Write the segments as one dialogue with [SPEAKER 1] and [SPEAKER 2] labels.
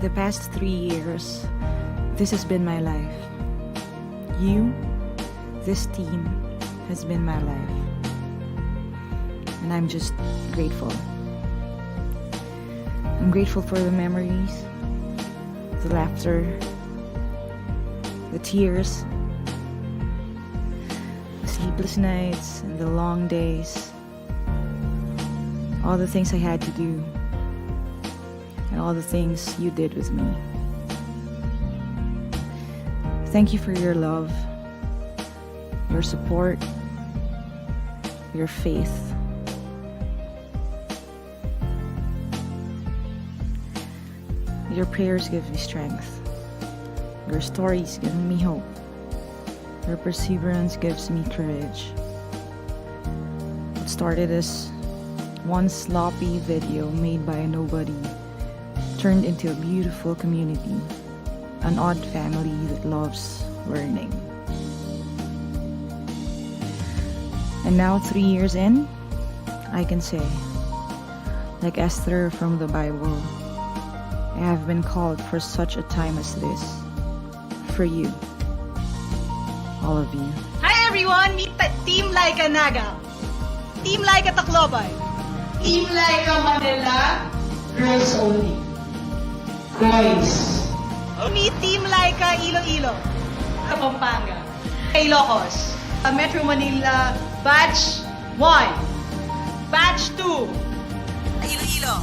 [SPEAKER 1] the past 3 years, this has been my life. You, this team, has been my life. And I'm just grateful. I'm grateful for the memories, the laughter, the tears, the sleepless nights, and the long days. All the things I had to do, and all the things you did with me. Thank you for your love, your support, your faith. Your prayers give me strength. Your stories give me hope. Your perseverance gives me courage. What started as one sloppy video made by a nobody turned into a beautiful community, an odd family that loves learning. And now 3 years in, I can say, like Esther from the Bible, I have been called for such a time as this. For you. All of you.
[SPEAKER 2] Hi everyone! Meet Team Lyqa Naga. Team Lyqa Tacloban.
[SPEAKER 3] Team Lyqa Manila, girls only. Guys.
[SPEAKER 2] Meet Team Lyqa Iloilo. Pampanga. Ilocos. Metro Manila, Batch 1. Batch 2. Iloilo.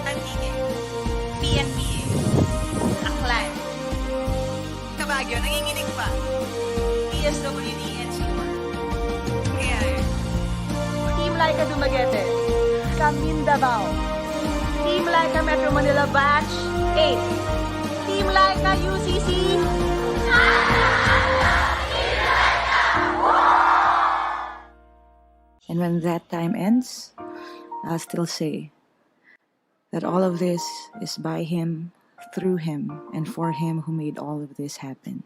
[SPEAKER 2] Antique. PNP. Aklan. Baguio, nanginginig pa. DSWD and Seymour. Kaya Team Lyqa Dumaguete. Camindabao. Team Lyqa Metro Manila Batch 8. Team Lyqa UCC.
[SPEAKER 1] And when that time ends, I'll still say that all of this is by Him, through Him, and for Him who made all of this happen.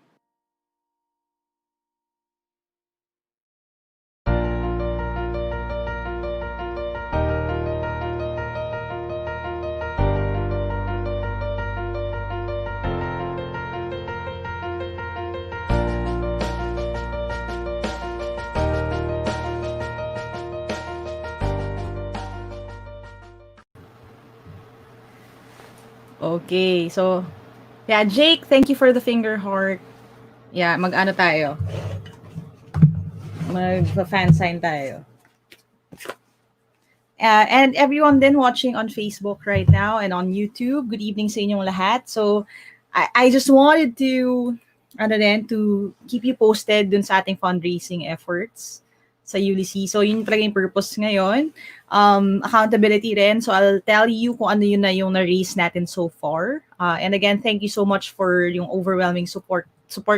[SPEAKER 4] Okay, so, yeah, Jake, thank you for the finger heart. Yeah, mag-ano tayo? Mag-fan sign tayo. And everyone then watching on Facebook right now and on YouTube, good evening sa inyong lahat. So, I just wanted to, to keep you posted dun sa ating fundraising efforts sa ULC. So, yun talaga yung purpose ngayon. Accountability rin. So, I'll tell you kung ano yun na yung na-raise natin so far. And again, thank you so much for yung overwhelming support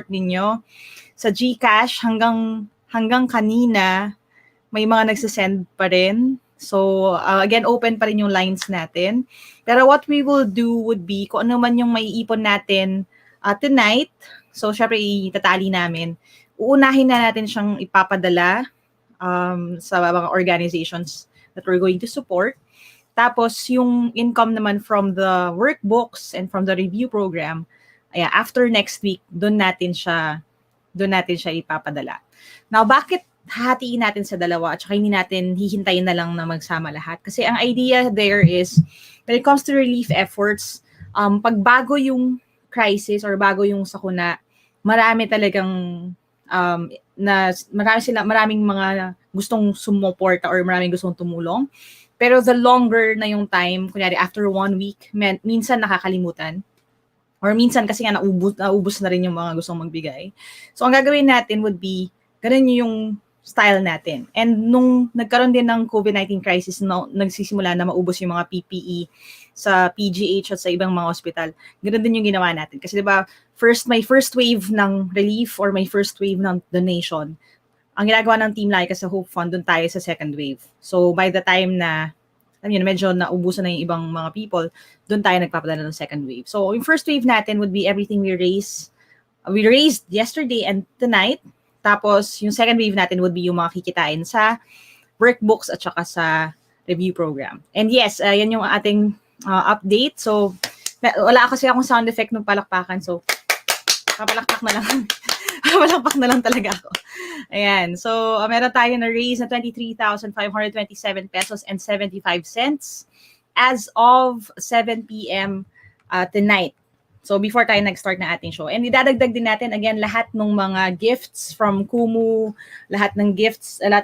[SPEAKER 4] ninyo. Sa GCash, hanggang kanina, may mga nagsasend pa rin. So, again, open pa rin yung lines natin. Pero what we will do would be, kung ano man yung maiipon natin tonight, so, syempre, itatali namin. Uunahin na natin siyang ipapadala sa mga organizations that we're going to support. Tapos, yung income naman from the workbooks and from the review program, after next week, doon natin siya ipapadala. Now, bakit hahatiin natin sa dalawa at saka hindi natin hihintayin na lang na magsama lahat? Kasi ang idea there is, when it comes to relief efforts, pag bago yung crisis or bago yung sakuna, marami talagang maraming mga gustong sumuporta or maraming gustong tumulong. Pero the longer na yung time, kunyari after 1 week, minsan nakakalimutan. Or minsan kasi nga naubos na rin yung mga gustong magbigay. So ang gagawin natin would be, ganun yung style natin. And nung nagkaroon din ng COVID-19 crisis, nagsisimula na maubos yung mga PPE sa PGH at sa ibang mga hospital, ganun din yung ginawa natin. Kasi diba, may first wave ng relief or may first wave ng donation. Ang ginagawa ng Team Lyqa sa Hope Fund, doon tayo sa second wave. So by the time na, medyo naubusan na yung ibang mga people, doon tayo nagpapadala ng second wave. So yung first wave natin would be everything we raised yesterday and tonight. Tapos yung second wave natin would be yung mga kikitain sa workbooks at saka sa review program. And yes, yan yung ating update. So Wala kasi akong sound effect ng palakpakan, so papalakpak na lang. Papalakpak na lang talaga ako. Ayan. So, meron tayo na raise na 23,527 pesos and 75 cents as of 7 p.m. Tonight. So, before tayo nag-start na ating show. And idadagdag din natin, again, lahat ng mga gifts from Kumu, lahat ng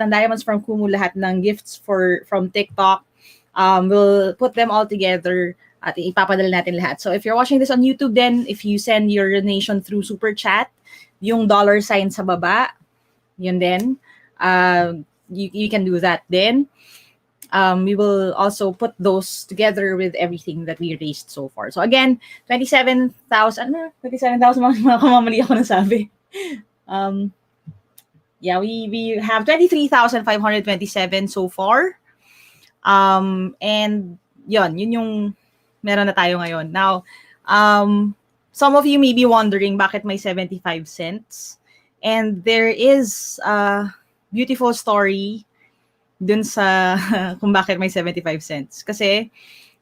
[SPEAKER 4] diamonds from Kumu, lahat ng gifts from TikTok. We'll put them all together at ipapadala natin lahat. So, if you're watching this on YouTube, then if you send your donation through SuperChat, yung $sign sa baba, yun din. You can do that then. We will also put those together with everything that we raised so far. So again, 27,000, mga kamamali ako nasabi. We have 23,527 so far. And yun yung meron na tayo ngayon. Now, some of you may be wondering bakit may 75 cents. And there is a beautiful story dun sa kung bakit may 75 cents. Kasi,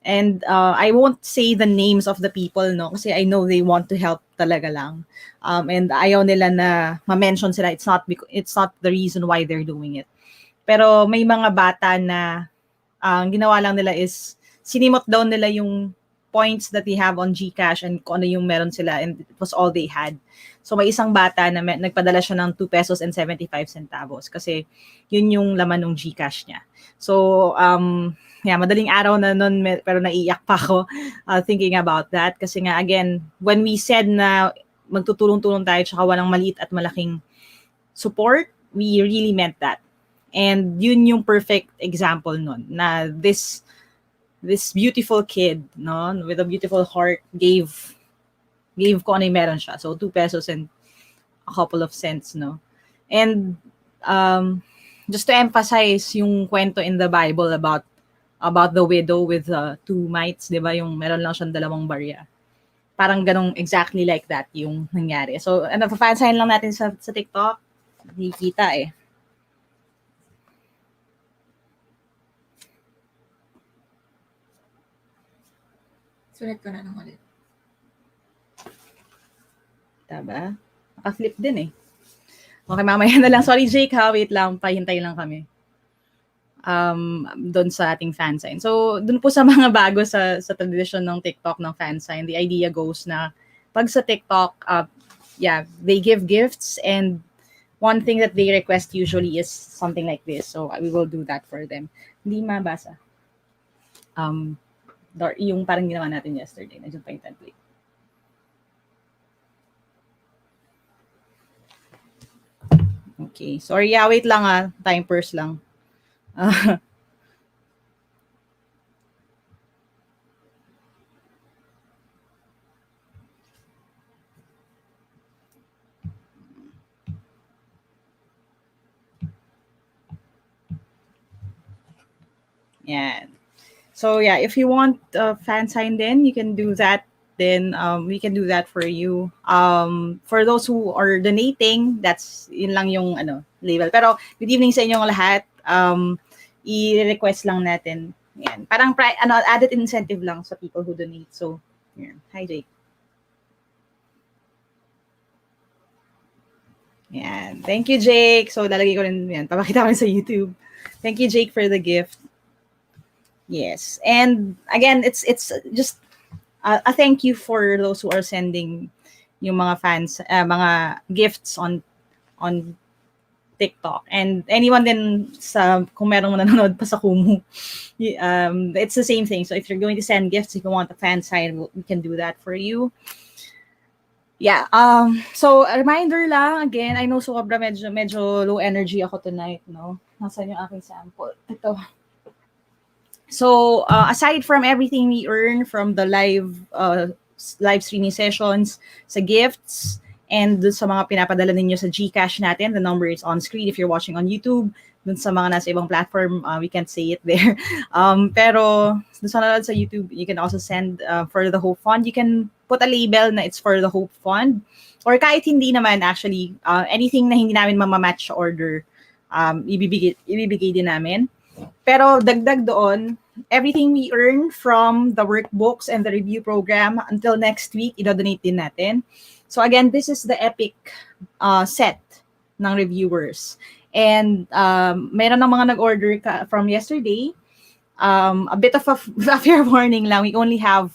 [SPEAKER 4] and I won't say the names of the people, no? Kasi I know they want to help talaga lang. And ayaw nila na ma-mention sila. It's not the reason why they're doing it. Pero may mga bata na ginawa lang nila is sinimot down nila yung points that they have on GCash and kung ano yung meron sila, and it was all they had. So may isang bata na nagpadala siya ng 2 pesos and 75 centavos kasi yun yung laman ng GCash niya. So madaling araw na nun, pero naiiyak pa ako thinking about that kasi nga again, when we said na magtutulong-tulong tayo tsaka walang maliit at malaking support, we really meant that. And yun yung perfect example nun na this beautiful kid, no, with a beautiful heart gave ko ano yung meron siya. So 2 pesos and a couple of cents, no. And just to emphasize yung kwento in the Bible about the widow with 2 mites, 'di ba? Yung meron lang siyang 2 barya. Parang ganong exactly like that yung nangyari. So, napapansin lang natin sa TikTok, nakikita eh.
[SPEAKER 5] Sulit ko na lang ulit.
[SPEAKER 4] Diba? Naka-flip din eh. Okay, mamaya na lang. Sorry, Jake, ha? Wait lang. Pahintay lang kami. Doon sa ating fan sign. So, doon po sa mga bago sa tradition ng TikTok ng fan sign, the idea goes na pag sa TikTok, they give gifts and one thing that they request usually is something like this. So, we will do that for them. Hindi mabasa. Yung parang ginawa natin yesterday. Nandiyan pa yung template. Okay. Sorry, wait lang time purse lang. Yan. So if you want fan sign then, you can do that. Then we can do that for you. For those who are donating, yun lang yung label. Pero good evening sa inyong lahat. I-request lang natin. Yan. Parang added incentive lang sa people who donate. So, yan. Hi, Jake. Yan. Thank you, Jake. So, lalagay ko rin yan. Papakita ko rin sa YouTube. Thank you, Jake, for the gift. Yes. And again, it's just a thank you for those who are sending yung mga fans, mga gifts on TikTok. And anyone din kung merong nanonood pa sa Kumu, it's the same thing. So if you're going to send gifts, if you want a fan sign, we can do that for you. Yeah. So a reminder lang, again, I know sobra medyo low energy ako tonight, no? Nasaan yung aking sample? Ito. So aside from everything we earn from the live streaming sessions, sa gifts, and sa mga pinapadala ninyo sa GCash natin, the number is on screen if you're watching on YouTube. Dun sa mga nasa ibang platform, we can't say it there. Pero dun sa nanonood sa YouTube, you can also send for the Hope Fund. You can put a label na it's for the Hope Fund. Or kahit hindi naman, actually, anything na hindi namin mamamatch sa order, ibibigay din namin. Pero dagdag doon, everything we earn from the workbooks and the review program until next week, i-donate din natin. So again, this is the epic set ng reviewers. And meron ng mga nag-order from yesterday. A bit of a fair warning lang. We only have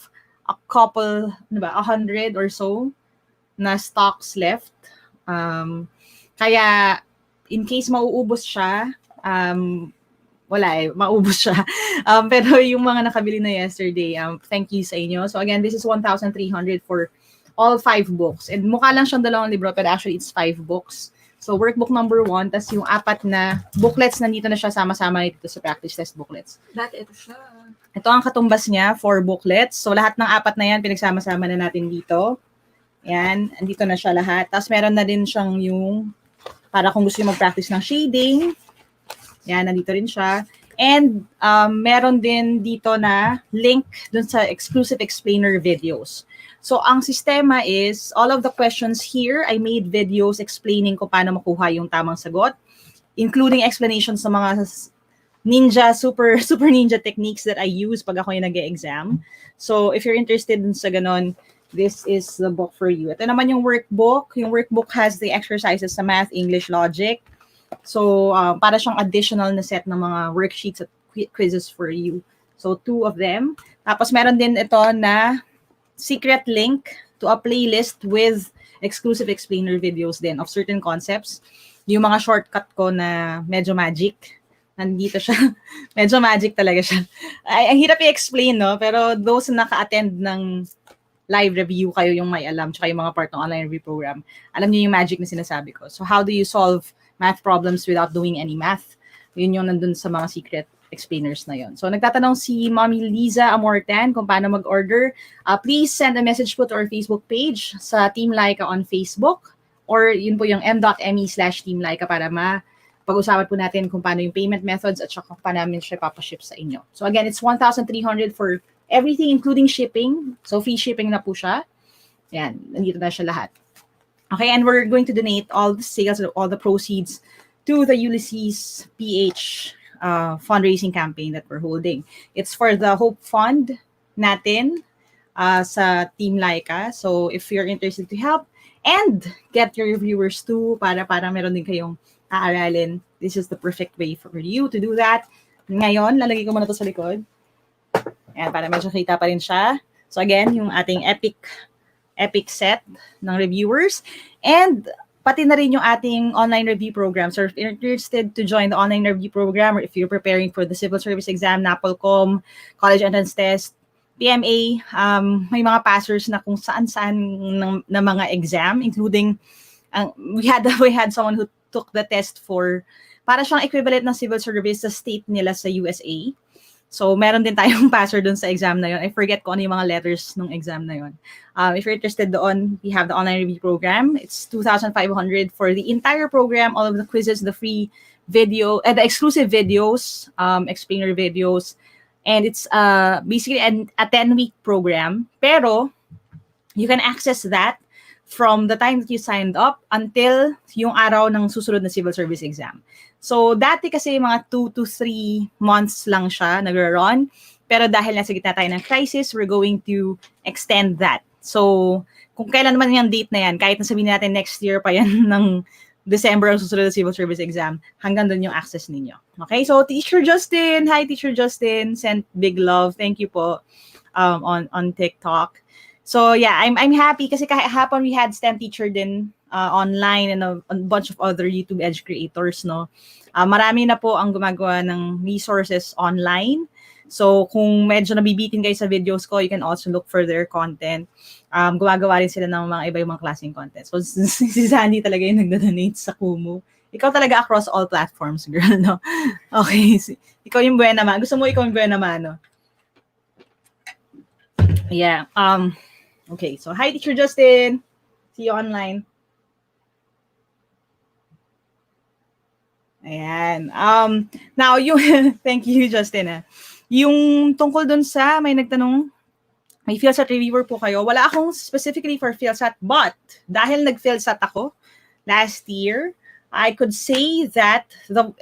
[SPEAKER 4] a couple, 100 or so na stocks left. Kaya in case mauubos siya, wala maubos siya. Pero yung mga nakabili na yesterday, thank you sa inyo. So again, this is 1,300 for all 5 books. And mukha lang siyang 2 libro, but actually it's 5 books. So workbook number 1, tas yung 4 na booklets, nandito na siya sama-sama dito sa practice test booklets.
[SPEAKER 5] Dati ito siya.
[SPEAKER 4] Ito ang katumbas niya, 4 booklets. So lahat ng 4 na yan, pinagsama-sama na natin dito. Yan, andito na siya lahat. Tapos meron na din siyang yung, para kung gusto yung mag-practice ng shading. Yan, nandito rin siya. And meron din dito na link dun sa exclusive explainer videos. So ang sistema is, all of the questions here, I made videos explaining kung paano makuha yung tamang sagot, including explanations sa mga super ninja techniques that I use pag ako yung nag-e-exam. So if you're interested dun sa ganon, this is the book for you. Ito naman yung workbook. Yung workbook has the exercises sa math, English, logic. So para siyang additional na set ng mga worksheets at quizzes for you. So 2 of them. Tapos meron din ito na secret link to a playlist with exclusive explainer videos din of certain concepts. Yung mga shortcut ko na medyo magic. Nandito siya. Medyo magic talaga siya. Ang hirap i-explain, no? Pero those na naka-attend ng live review, kayo yung may alam, tsaka yung mga part ng online review program, alam niyo yung magic na sinasabi ko. So how do you solve math problems without doing any math? Yun yung nandun sa mga secret explainers na yon. So nagtatanong si Mommy Liza Amortan kung paano mag-order. Please send a message po to our Facebook page sa Team Lyqa on Facebook, or yun po yung m.me/Team Lyqa para pag-usapan po natin kung paano yung payment methods at saka kung paano namin siya papaship sa inyo. So again, it's 1,300 for everything including shipping. So free shipping na po siya. Yan, nandito na siya lahat. Okay, and we're going to donate all the sales, all the proceeds to the Ulysses PH fundraising campaign that we're holding. It's for the Hope Fund natin sa Team Lyqa. So if you're interested to help and get your reviewers too, para meron din kayong aaralin, this is the perfect way for you to do that. Ngayon, lalagay ko muna to sa likod. Ayan, para medyo kita pa rin siya. So again, yung ating epic set ng reviewers. And pati na rin yung ating online review program. So if you're interested to join the online review program, or if you're preparing for the civil service exam, NAPOLCOM, college entrance test, PMA, may mga passers na kung saan-saan na mga exam, including, we had someone who took the test for, para siyang equivalent ng civil service sa state nila sa USA. So, meron din tayong passer dun sa exam na yun. I forget kung ano yung mga letters ng exam na yun. If you're interested doon, we have the online review program. It's 2,500 for the entire program, all of the quizzes, the free video, the exclusive videos, explainer videos. And it's basically a 10-week program. Pero, you can access that from the time that you signed up until yung araw ng susunod na civil service exam. So, dati kasi mga 2 to 3 months lang siya nag-run. Pero dahil nasa gitna tayo ng crisis, we're going to extend that. So, kung kailan naman yung date na yan, kahit na sabihin natin next year pa yan ng December ang susunod na civil service exam, hanggang doon yung access ninyo. Okay, so Teacher Justin, hi Teacher Justin, sent big love. Thank you po on TikTok. So yeah, I'm happy kasi kahapon we had STEM teacher din online and a bunch of other YouTube Edge creators, no. Marami na po ang gumagawa ng resources online. So kung medyo nabibitin kayo sa videos ko, you can also look for their content. Gumagawa rin sila ng mga iba-ibang klaseng content. So si Sandy talaga yung nagdodonate sa Kumu. Ikaw talaga across all platforms, girl, no? Okay, ikaw yung buena man. Gusto mo ikaw yung buena man, no? Yeah. Okay, so hi Teacher Justin. See you online. Ayan. Now, thank you, Justin. Yung tungkol dun sa, may nagtanong, may PhilSat reviewer po kayo. Wala akong specifically for PhilSat, but dahil nag-PhilSat ako last year, I could say that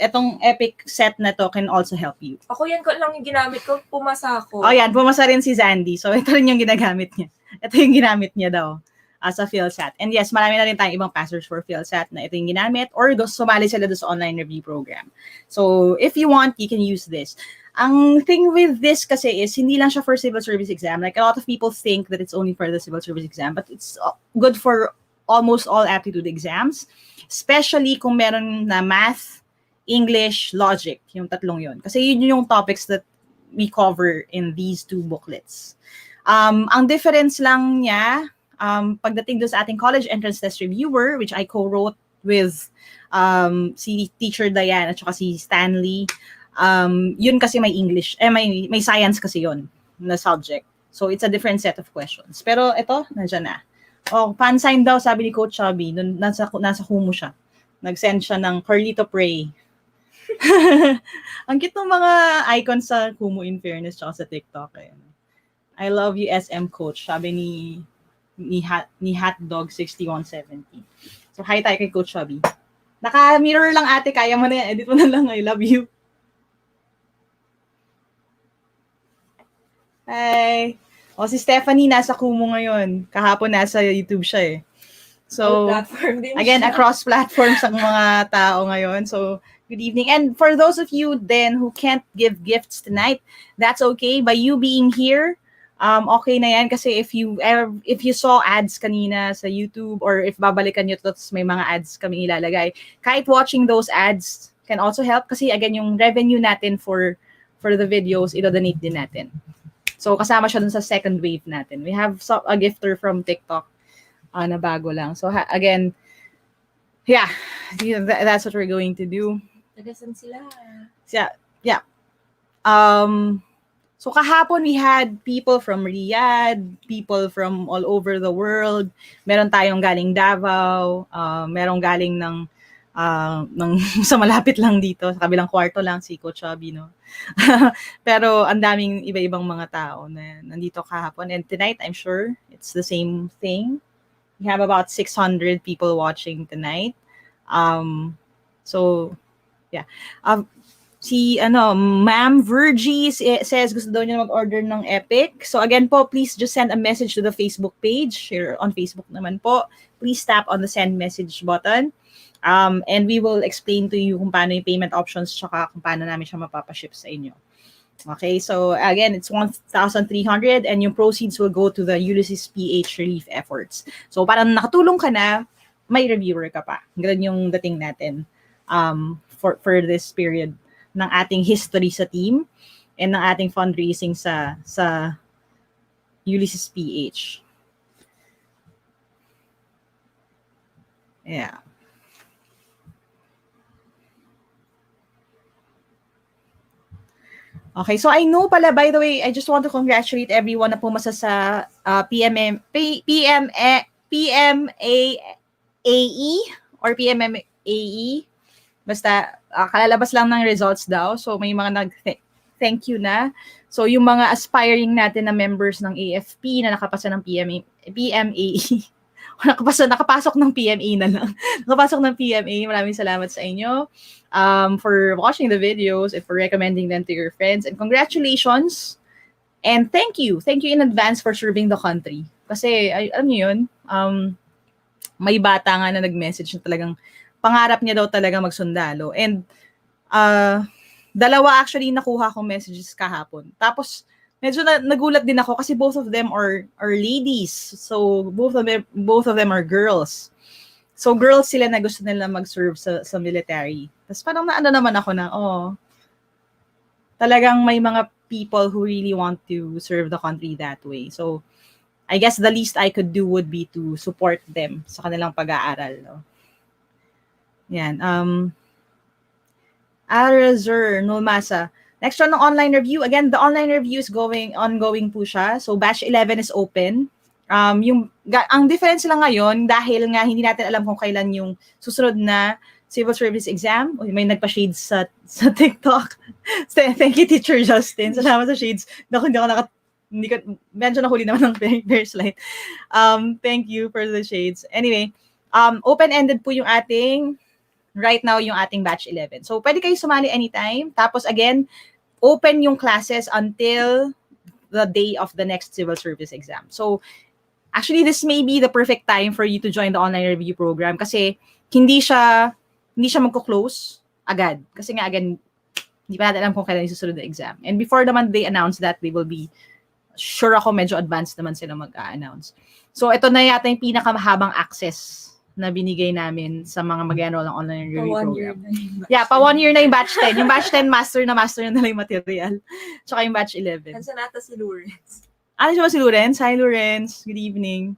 [SPEAKER 4] etong epic set na to can also help you.
[SPEAKER 5] Ako yan ko lang yung ginamit ko, pumasa ako.
[SPEAKER 4] Oh, yan. Pumasa rin si Zandy. So, ito rin yung ginagamit niya. Ito yung ginamit niya daw as a PhilSat. And yes, marami na rin tayong ibang passers for PhilSat na ito yung ginamit or sumali sila doon sa online review program. So, if you want, you can use this. Ang thing with this kasi is, hindi lang siya for civil service exam. Like, a lot of people think that it's only for the civil service exam, but it's good for almost all aptitude exams, especially kung meron na math, English, logic, yung tatlong yun. Kasi yun yung topics that we cover in these two booklets. Ang difference lang niya, pagdating doon sa ating college entrance test reviewer, which I co-wrote with si Teacher Diane at saka si Stanley, yun kasi may English, may science kasi yun na subject. So it's a different set of questions. Pero ito, nandiyan na. Oh, fan sign daw, sabi ni Coach Chubby, nung nasa Kumu siya. Nag-send siya ng curly to pray. Ang cute ng mga icons sa Kumu in fairness tsaka sa TikTok. Eh. I love you SM Coach, sabi ni Hotdog 6170. So hi tayo kay Coach Chubby. Naka-mirror lang ate, kaya mo na yan. Edit mo na lang, I love you. Hi. O, si Stephanie nasa Kumu ngayon. Kahapon nasa YouTube siya eh. So, again, across platforms ang mga tao ngayon. So, good evening. And for those of you then who can't give gifts tonight, that's okay. By you being here, okay na yan. Kasi if you saw ads kanina sa YouTube or if babalikan nyo tapos may mga ads kami ilalagay, kahit watching those ads can also help. Kasi again, yung revenue natin for the videos, ito-donate din natin. So, kasama siya dun sa second wave natin. We have a gifter from TikTok na bago lang. So, again, yeah, that's what we're going to do.
[SPEAKER 5] Tagasan sila.
[SPEAKER 4] Yeah. So, kahapon we had people from Riyadh, people from all over the world. Meron tayong galing Davao, merong galing ng sa malapit lang dito, sa kabilang kwarto lang si Coach Chubby, no? Pero ang daming iba-ibang mga tao na nandito kahapon. And tonight, I'm sure it's the same thing. We have about 600 people watching tonight. So, yeah. Si Ma'am Virgie says gusto daw niya mag-order ng Epic. So again po, please just send a message to the Facebook page. Share on Facebook naman po. Please tap on the send message button. And we will explain to you kung paano yung payment options tsaka kung paano namin siya mapapaship sa inyo. Okay, so again, it's 1,300 and yung proceeds will go to the Ulysses PH relief efforts. So parang nakatulong ka na, may reviewer ka pa. Ganun yung dating natin for this period ng ating history sa team and ng ating fundraising sa Ulysses PH. Yeah. Okay, so I know pala, by the way, I just want to congratulate everyone na pumasa sa PMAE or PMMAE. Basta, kalalabas lang ng results daw. So, may mga nag-thank you na. So, yung mga aspiring natin na members ng AFP na nakapasa ng PMAE, nakapasok ng PMA na lang. Nakapasok ng PMA. Maraming salamat sa inyo for watching the videos and for recommending them to your friends. And congratulations. And thank you. Thank you in advance for serving the country. Kasi, alam niyo yun, may bata nga na nag-message na talagang pangarap niya daw talaga magsundalo. And dalawa actually nakuha kong messages kahapon. Tapos, medyo nagulat din ako kasi both of them are ladies. So both of them are girls. So girls sila na gusto nila mag-serve sa military. Tapos parang naano naman ako na, talagang may mga people who really want to serve the country that way. So I guess the least I could do would be to support them sa kanilang pag-aaral. No? Yan. Arazur Nulmasa. Next one, ng online review. Again, the online review is ongoing po siya. So, batch 11 is open. Ang difference lang ngayon, dahil nga hindi natin alam kung kailan yung susunod na civil service exam. May nagpa-shades sa TikTok. Thank you, Teacher Justin. Salamat sa shades. Medyo nahuli naman ng very slight. Thank you for the shades. Anyway, open-ended po yung ating right now yung ating batch 11. So, pwede kayo sumali anytime. Tapos, again, open yung classes until the day of the next civil service exam. So, actually, this may be the perfect time for you to join the online review program kasi hindi siya magko-close agad. Kasi nga, again, hindi pa natin alam kung kailan yung susunod na exam. And before naman they announce that, they will be, sure ako, medyo advanced naman sila mag-a-announce. So, ito na yata yung pinakamahabang access na binigay namin sa mga mag-enroll ng online review program. Yeah, pa 1 year na yung batch 10. Yung batch 10, master na nila yung material. Tsaka yung batch 11.
[SPEAKER 5] Nandiyan nata si Lawrence.
[SPEAKER 4] Ano siya ba si Lawrence? Hi, Lawrence. Good evening.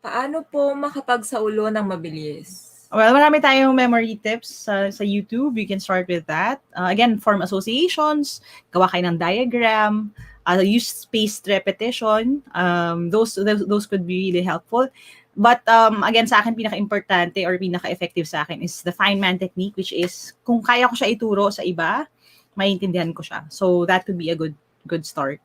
[SPEAKER 5] Paano po makapagsaulo ng mabilis?
[SPEAKER 4] Well, marami tayong memory tips sa YouTube. You can start with that. Again, form associations, gawa kayo ng diagram, use spaced repetition. Those could be really helpful. But again, sa akin, pinaka-importante or pinaka-effective sa akin is the Feynman technique, which is kung kaya ko siya ituro sa iba, maintindihan ko siya. So that could be a good start.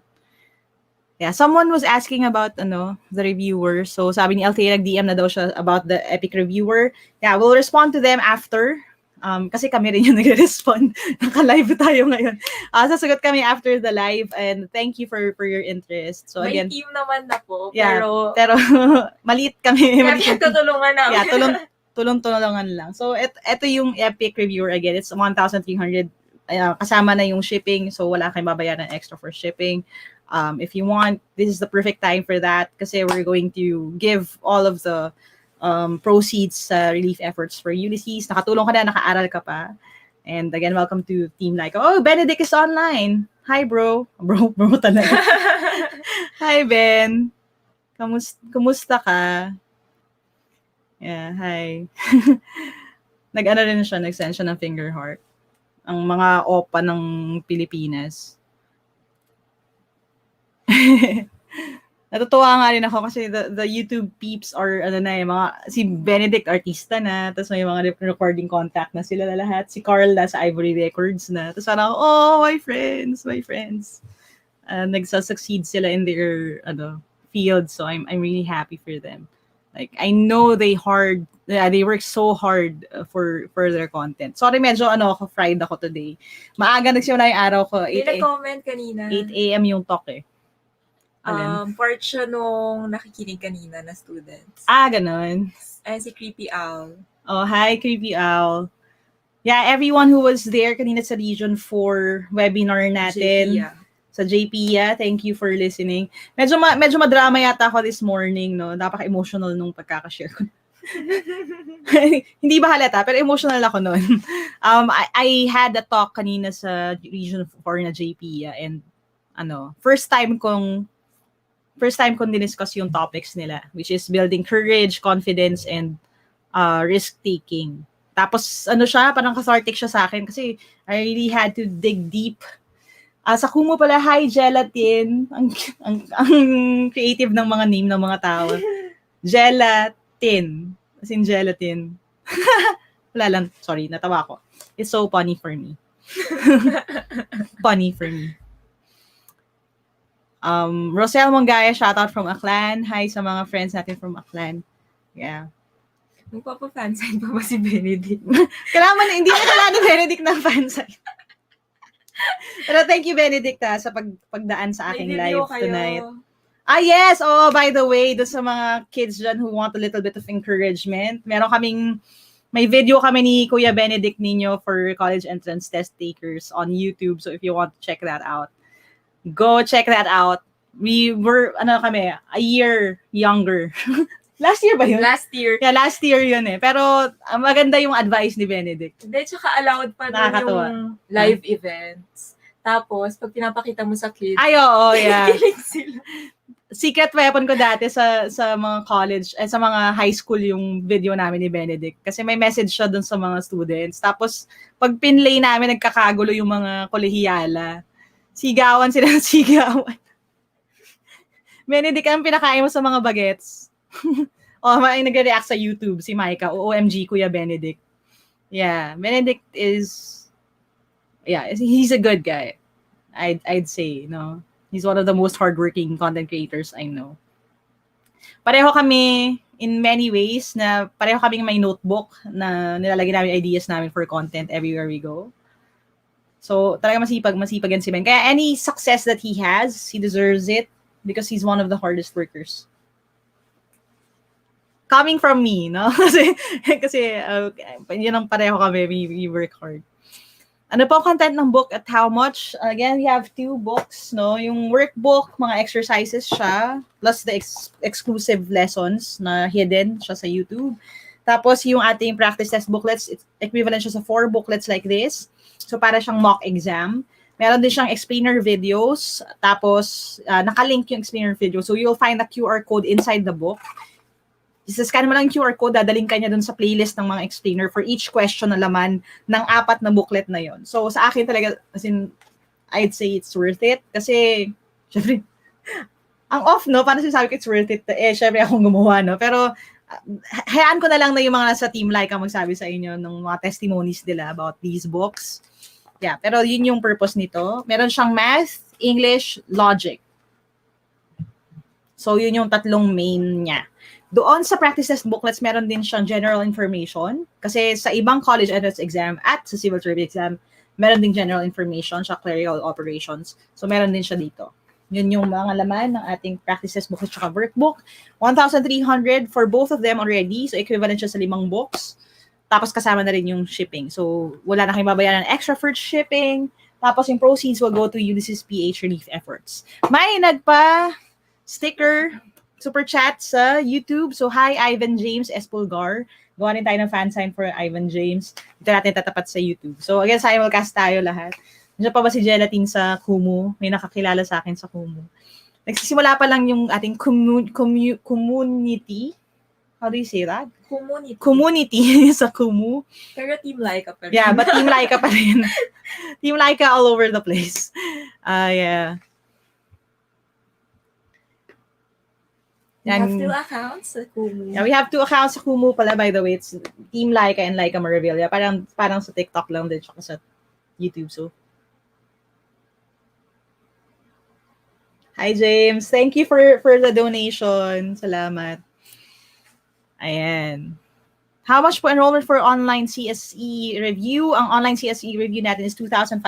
[SPEAKER 4] Yeah, someone was asking about the reviewer. So sabi ni Althea, nag-DM na daw siya about the epic reviewer. Yeah, we'll respond to them after. Kasi kami rin yung nagre-respond. Naka-live tayo ngayon. Sasagot kami after the live and thank you for your interest. So
[SPEAKER 5] May
[SPEAKER 4] again,
[SPEAKER 5] team naman na po,
[SPEAKER 4] yeah,
[SPEAKER 5] pero
[SPEAKER 4] maliit kami.
[SPEAKER 5] kaya pinagtutulungan namin.
[SPEAKER 4] Yeah, tulong-tulungan lang. So ito yung epic reviewer again. It's 1,300 kasama na yung shipping. So wala kayong babayaran extra for shipping. If you want, this is the perfect time for that kasi we're going to give all of the proceeds sa relief efforts for Ulysses. Nakatulong ka na, nakaaral ka pa. And again, welcome to Team Lyqa. Oh, Benedict is online. Hi, bro. Bro talaga. Hi, Ben. Kumusta ka? Yeah, hi. Nag-ano rin siya, nag-send siya ng finger heart. Ang mga OPA ng Pilipinas. Natutuwa nga rin ako kasi the YouTube peeps are si Benedict artista na, tapos may mga recording contact na sila lahat. Si Carl sa Ivory Records na. Tapos parang, oh, my friends. Nagsasucceed sila in their field, so I'm really happy for them. Like I know they work so hard for their content. Sorry, medyo fried ako today. Maaga nagsimula yung araw ko.
[SPEAKER 5] May nag-comment kanina.
[SPEAKER 4] 8 a.m. yung talk eh.
[SPEAKER 5] Part siya nung nakikinig kanina na students.
[SPEAKER 4] Ganun.
[SPEAKER 5] Ay, si Creepy Owl.
[SPEAKER 4] Oh, hi, Creepy Owl. Yeah, everyone who was there kanina sa Region 4 webinar natin. Sa JP, thank you for listening. Medyo madrama yata ako this morning, no? Napaka-emotional nung pagkakashare ko. Hindi ba halata, pero emotional ako noon. I had a talk kanina sa Region 4 na JP, and first time kong diniscuss yung topics nila, which is building courage, confidence, and risk-taking. Tapos, parang cathartic siya sa akin kasi I really had to dig deep. Sa Kumu pala, hi, Gelatin. Ang creative ng mga name ng mga tao. Gelatin. As in gelatin. Wala lang. Sorry, natawa ko. It's so funny for me. Funny for me. Rosel Mongaya, shout out from Aklan. Hi sa mga friends natin from Aklan. Yeah.
[SPEAKER 5] Magpapa-fansite pa ba si Benedict?
[SPEAKER 4] Hindi na kailangan ni Benedict ng fansite. Pero thank you, Benedict, sa pagdaan sa aking live tonight. Yes! Oh, by the way, doon sa mga kids dyan who want a little bit of encouragement, may video kami ni Kuya Benedict ninyo for college entrance test takers on YouTube. So if you want to check that out, go check that out. We were, a year younger. Last year ba yun?
[SPEAKER 5] Last year.
[SPEAKER 4] Yeah, last year yun eh. Pero maganda yung advice ni Benedict.
[SPEAKER 5] Hindi, tsaka allowed pa doon yung live events. Tapos, pag pinapakita mo sa kids,
[SPEAKER 4] oo, yeah.
[SPEAKER 5] sila.
[SPEAKER 4] Secret weapon ko dati sa mga college, sa mga high school yung video namin ni Benedict. Kasi may message siya dun sa mga students. Tapos, pag pinlay namin, nagkakagulo yung mga kolehiyala. Sigawan sila ng sigawan. Benedict, ang pinakain mo sa mga bagets? May nagre-react sa YouTube, si Micah. OMG, Kuya Benedict. Yeah, Benedict he's a good guy. I'd say, He's one of the most hardworking content creators I know. Pareho kami in many ways na pareho kaming may notebook na nilalagay namin ideas namin for content everywhere we go. So, talaga masipag yan si Ben. Kaya any success that he has, he deserves it because he's one of the hardest workers. Coming from me, no? kasi yun ang pareho kami, we work hard. Ano po ang content ng book at how much? Again, we have 2 books, no? Yung workbook, mga exercises siya, plus the exclusive lessons na hidden siya sa YouTube. Tapos yung ating practice test booklets, it's equivalent siya sa 4 booklets like this. So para siyang mock exam. Meron din siyang explainer videos, tapos nakalink yung explainer video. So you'll find a QR code inside the book. Scan mo lang yung QR code, dadaling ka niya dun sa playlist ng mga explainer for each question na laman ng 4 na booklet na yon. So, sa akin talaga, as in, I'd say it's worth it. Kasi, syempre, ang off, no? Paano sinasabi ko it's worth it? Syempre, akong gumawa, no? Pero, hayaan ko na lang na yung mga nasa Team Lyqa magsabi sa inyo ng mga testimonies nila about these books. Yeah, pero yun yung purpose nito. Meron siyang math, English, logic. So, yun yung 3 main niya. Doon sa practice test booklets, meron din siyang general information. Kasi sa ibang college entrance exam at sa civil service exam, meron din general information, siya clerical operations. So, meron din siya dito. Yun yung mga laman ng ating practice test booklet at workbook. 1,300 for both of them already. So, equivalent siya sa 5 books. Tapos, kasama na rin yung shipping. So, wala na kayong babayaran ng extra for shipping. Tapos, yung proceeds will go to Ulysses PH relief efforts. May nagpa-sticker SuperChat sa YouTube. So, hi, Ivan James Espulgar. Gawa rin tayo ng fan sign for Ivan James. Ito natin tatapat sa YouTube. So, again, simulcast tayo lahat. Nandiyan pa ba si Gelatin sa Kumu? May nakakilala sa akin sa Kumu. Nagsisimula pa lang yung ating community. How do you say that? Community sa Kumu.
[SPEAKER 5] Pero Team Lyqa pa rin.
[SPEAKER 4] Yeah, but Team Lyqa pa rin. Team Lyqa all over the place. Yeah.
[SPEAKER 5] We have 2 accounts sa Kumu.
[SPEAKER 4] Yeah, we have 2 accounts sa Kumu pala, by the way. It's Team Lyqa and Lyqa Maravilla. Parang sa TikTok lang din, tsaka sa YouTube. So, hi, James. Thank you for the donation. Salamat. Ayan. How much po enrollment for online CSE review? Ang online CSE review natin is 2,500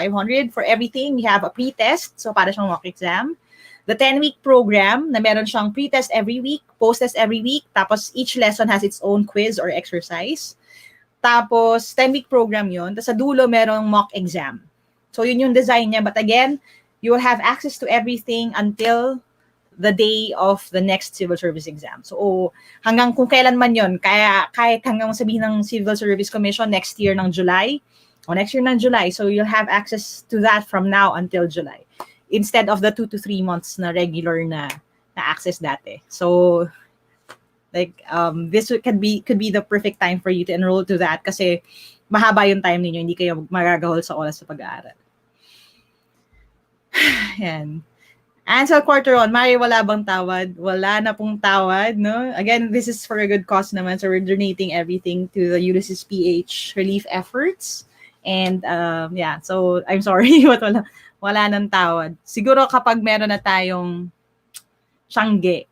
[SPEAKER 4] for everything. We have a pre-test, so para siyang mock exam. The 10-week program na meron siyang pre-test every week, post-test every week, tapos each lesson has its own quiz or exercise. Tapos 10-week program yun. Tapos sa dulo merong mock exam. So yun yung design niya. But again, you will have access to everything until the day of the next civil service exam. So hanggang kung kailan man yun, kaya kahit hanggang sabihin ng Civil Service Commission next year ng July, so you'll have access to that from now until July. Instead of the 2 to 3 months na regular na access dati. So, like, this could be the perfect time for you to enroll to that kasi mahaba yung time ninyo, hindi kayo magagahol sa oras sa pag-aaral. Yan. Ansel Quarteron, Mari, wala bang tawad? Wala na pong tawad, no? Again, this is for a good cause naman. So, we're donating everything to the Ulysses PH relief efforts. And, yeah, so, I'm sorry, but wala nang tawad. Siguro kapag meron na tayong Siyangge.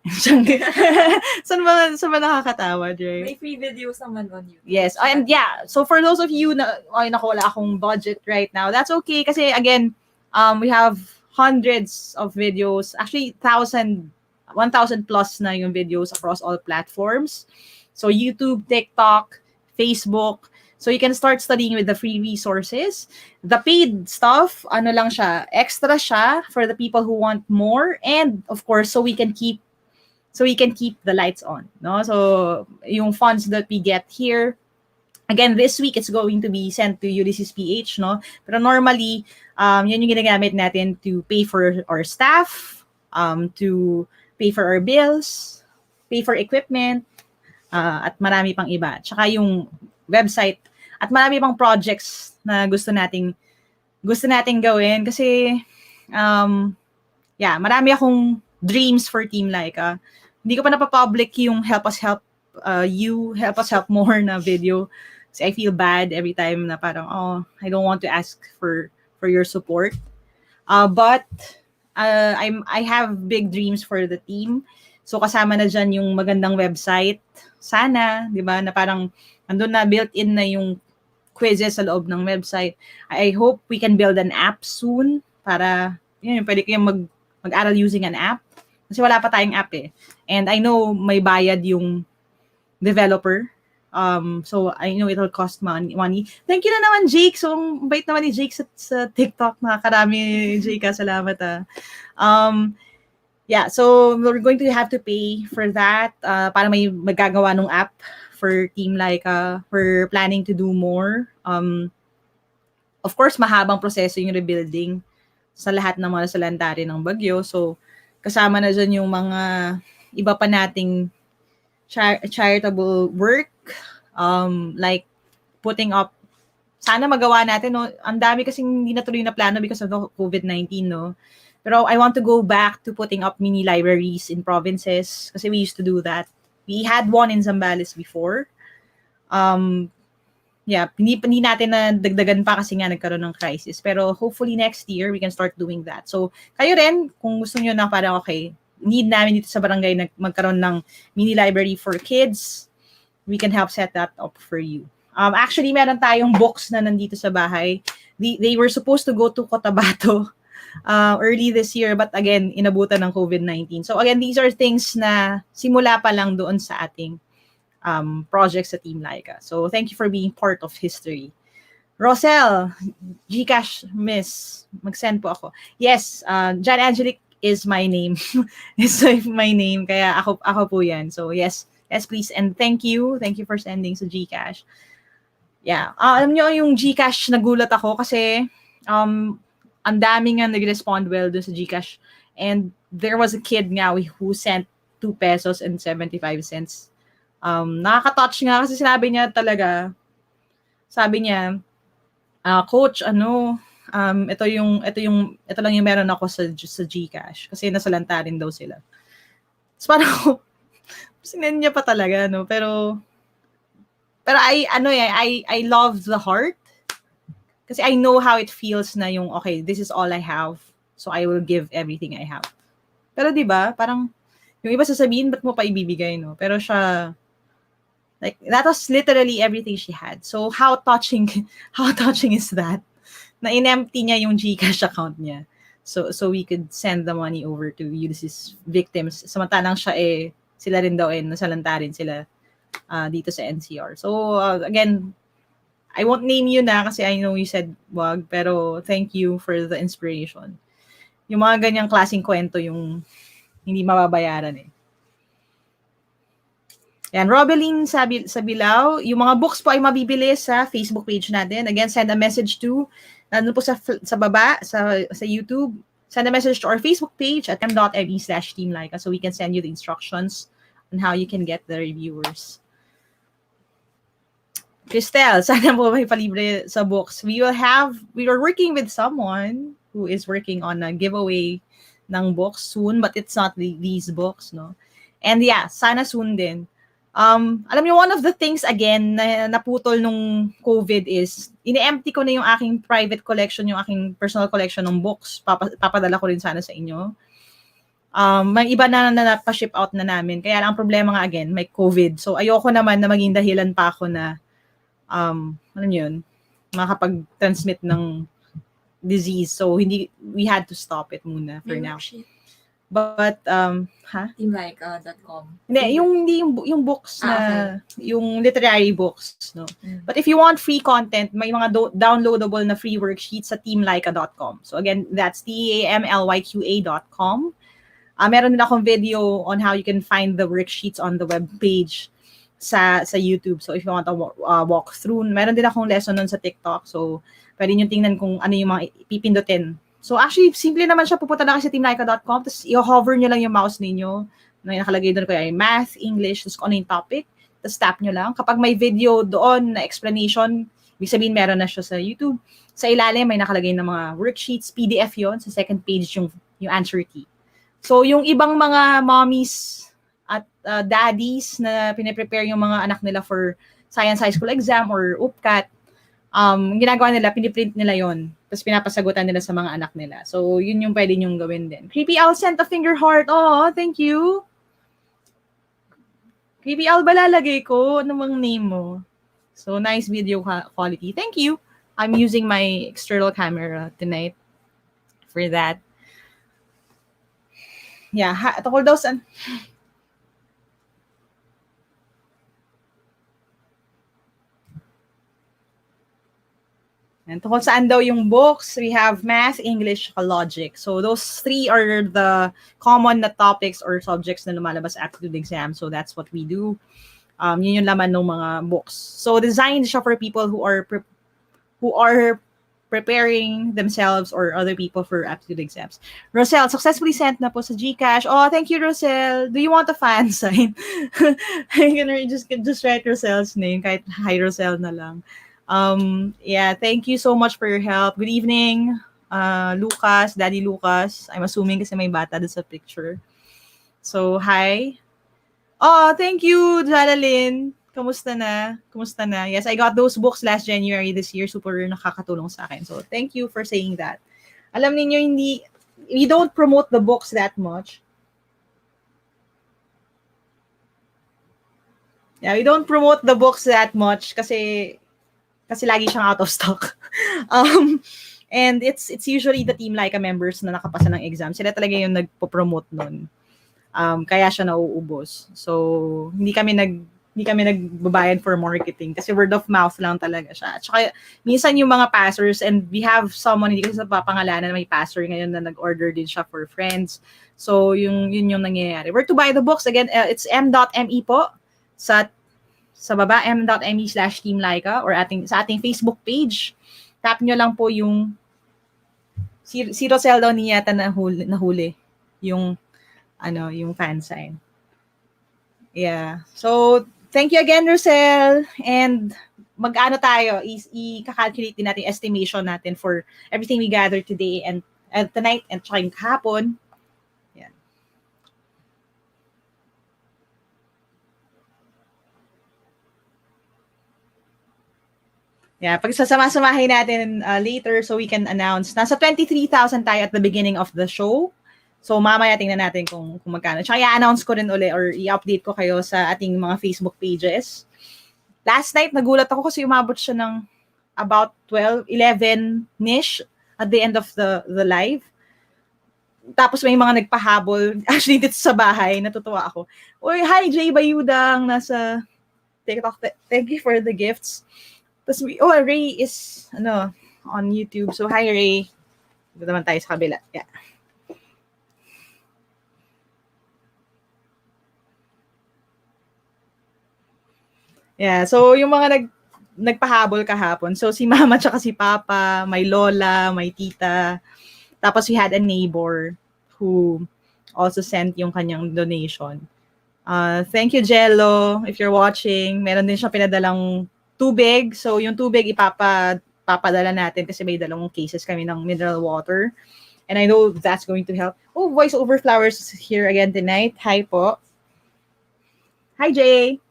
[SPEAKER 4] Saan ba nakakatawad, right?
[SPEAKER 5] May free videos naman on YouTube.
[SPEAKER 4] Yes. And yeah, so for those of you na, naku, wala akong budget right now, that's okay. Kasi again, we have hundreds of videos. Actually, 1,000 plus na yung videos across all platforms. So YouTube, TikTok, Facebook. So you can start studying with the free resources. The paid stuff, lang siya, extra siya for the people who want more, and of course, so we can keep the lights on, no? So yung funds that we get here, again, this week it's going to be sent to Ulysses PH, no? Pero normally, yan yung ginagamit natin to pay for our staff, to pay for our bills, pay for equipment, at marami pang iba. Tsaka yung website. At marami pang projects na gusto nating gawin kasi marami akong dreams for Team Lyqa. Hindi ko pa napapublic yung help us help more na video kasi I feel bad every time na parang I don't want to ask for your support. But I have big dreams for the team. So kasama na dyan yung magandang website. Sana, di ba, na parang andun na built-in na yung quizzes sa loob ng website. I hope we can build an app soon para yun, pwede kayong mag-aral using an app. Kasi wala pa tayong app eh. And I know may bayad yung developer. So I know it'll cost money. Thank you na naman, Jake. So, bait naman ni Jake sa TikTok. Nakakarami, Jake. Salamat Yeah, so we're going to have to pay for that para may magagawa ng app for Team Lyqa. We're planning to do more. Of course, mahabang proseso yung rebuilding sa lahat ng mga salantari ng bagyo. So, kasama na dyan yung mga iba pa nating charitable work, like putting up, sana magawa natin, no? Ang dami kasing hindi natuloy na plano because of the COVID-19, no? Pero I want to go back to putting up mini libraries in provinces kasi we used to do that. We had one in Zambales before. Yeah, hindi natin na dagdagan pa kasi nga nagkaroon ng crisis. Pero hopefully next year, we can start doing that. So, kayo rin, kung gusto nyo na parang okay, need namin dito sa barangay na magkaroon ng mini library for kids, we can help set that up for you. Actually, meron tayong books na nandito sa bahay. They were supposed to go to Cotabato early this year, but again, inabutan ng COVID-19. So again, these are things na simula pa lang doon sa ating projects sa Team Lyqa. So thank you for being part of history. Rosel, Gcash Miss, mag-send po ako. Yes, Jan Angelic is my name. Is my name. Kaya ako po yan. So yes, please. And thank you. Thank you for sending sa Gcash. Yeah. Alam nyo, yung Gcash, nagulat ako kasi ang dami nga nag-respond well dun sa Gcash. And there was a kid nga who sent 2 pesos and 75 cents. Nakaka-touch nga kasi sinabi niya, Coach, ito lang yung meron ako sa Gcash kasi nasalanta rin daw sila. So parang sinend niya pa talaga, no? Pero I love the heart kasi I know how it feels na yung okay, this is all I have, so I will give everything I have. Pero 'di ba, parang yung iba sasabihin, ba't mo pa ibibigay, no? Pero siya, like, that was literally everything she had. So how touching is that? Na in-empty niya yung Gcash account niya. So we could send the money over to Ulysses victims. Samantalang siya sila rin daw nasalanta rin sila dito sa NCR. So again, I won't name you na kasi I know you said wag, pero thank you for the inspiration. Yung mga ganyang klaseng kwento yung hindi mababayaran eh. Yan, Robeline Sabilao, yung mga books po ay mabibili sa Facebook page natin. Again, send a message to nandun po sa baba, sa YouTube, send a message to our Facebook page at m.me/Team Lyqa so we can send you the instructions on how you can get the reviewers. Cristel, sana po may palibre sa books. We are working with someone who is working on a giveaway ng books soon, but it's not these books, no? And yeah, sana soon din. Alam niyo, one of the things again na naputol nung COVID is ini-empty ko na yung aking private collection, yung aking personal collection ng books. Papadala ko rin sana sa inyo. May iba na pa-ship out na namin. Kaya ang problema nga again, may COVID. So ayoko naman na maging dahilan pa ako na makapag-transmit ng disease. So we had to stop it muna for now. But
[SPEAKER 5] teamlyqa.com.
[SPEAKER 4] Hindi yung books na yung literary books, no. But if you want free content, may mga downloadable na free worksheets sa teamlyqa.com. So again, that's teamlyqa.com. Meron din akong video on how you can find the worksheets on the web page sa YouTube. So if you want to walk through, meron din akong lesson nun sa TikTok. So pwede nyo tingnan kung ano yung mga ipipindutin. So actually, simple naman siya. Pupunta lang kasi sa teamlyqa.com, tapos i-hover nyo lang yung mouse ninyo. Nakalagay doon ko ay math, English, tapos kung ano yung topic, tapos tap nyo lang. Kapag may video doon na explanation, ibig sabihin meron na siya sa YouTube. Sa ilalim, may nakalagay na mga worksheets, PDF yon. Sa second page, yung answer key. So yung ibang mga mommies at daddies na piniprepare yung mga anak nila for science high school exam or UPCAT, ginagawa nila, piniprint nila yon. Tapos pinapasagutan nila sa mga anak nila. So, yun yung pwede nyong gawin din. Creepy Owl sent a finger heart. Oh, thank you. Creepy Alba lalagay ko. Ano bang name mo? So, nice video quality. Thank you. I'm using my external camera tonight for that. Yeah, tungkol daw sa... And tungkol saan daw yung books, we have math, English, logic. So those three are the common na topics or subjects na lumalabas aptitude exam. So that's what we do. Yun yung laman ng mga books. So designed siya for people who are preparing themselves or other people for aptitude exams. Rosel, successfully sent na po sa GCash. Oh, thank you, Rosel. Do you want a fan sign? I'm gonna just write Rosel's name. Kahit hi, Rosel na lang. Yeah, thank you so much for your help. Good evening, Lucas, Daddy Lucas. I'm assuming kasi may bata doon sa picture. So, hi. Oh, thank you, Jalalyn. Kamusta na? Kamusta na? Yes, I got those books last January this year. Super nakakatulong sa akin. So, thank you for saying that. Alam niyo we don't promote the books that much. Yeah, we don't promote the books that much kasi lagi siyang out of stock. And it's usually the Team Lyqa members na nakapasa ng exam. Sila talaga yung nagpo-promote nun. Kaya siya nauubos. So, hindi kami nagbabayad for marketing kasi word of mouth lang talaga siya. At saka, minsan yung mga passers, and we have someone, hindi kasi sa papangalanan na may passer ngayon na nag-order din siya for friends. So, yun yung nangyayari. Where to buy the books? Again, it's m.me po sa baba, m.me/Team Lyqa or sa ating Facebook page. Tap nyo lang po yung si Rosel daw niya yata nahuli yung fan sign. Yeah. So, thank you again, Rosel. And mag-ano tayo, i-calculate din natin estimation natin for everything we gathered today and tonight and tsaka yung kahapon. Yeah, pag sasama-samahin natin later so we can announce. Nasa 23,000 tayo at the beginning of the show. So mamaya tingnan natin kung magkano. Tsaka i-announce ko rin uli or i-update ko kayo sa ating mga Facebook pages. Last night, nagulat ako kasi umabot siya ng about 11-ish at the end of the live. Tapos may mga nagpahabol. Actually, dito sa bahay, natutuwa ako. Uy, hi, Jay Bayudang, nasa TikTok. Thank you for the gifts. Tapos, Ray is, on YouTube. So, hi, Ray. Dito naman tayo sa kabila. Yeah. Yeah, so yung mga nagpahabol kahapon. So, si Mama tsaka si Papa, may Lola, may Tita. Tapos, we had a neighbor who also sent yung kanyang donation. Thank you, Jello. If you're watching, meron din siya pinadalang tubig. So, yung tubig papadala natin kasi may dalawang cases kami ng mineral water. And I know that's going to help. Oh, Voice Over Flowers is here again tonight. Hi po. Hi, Jay.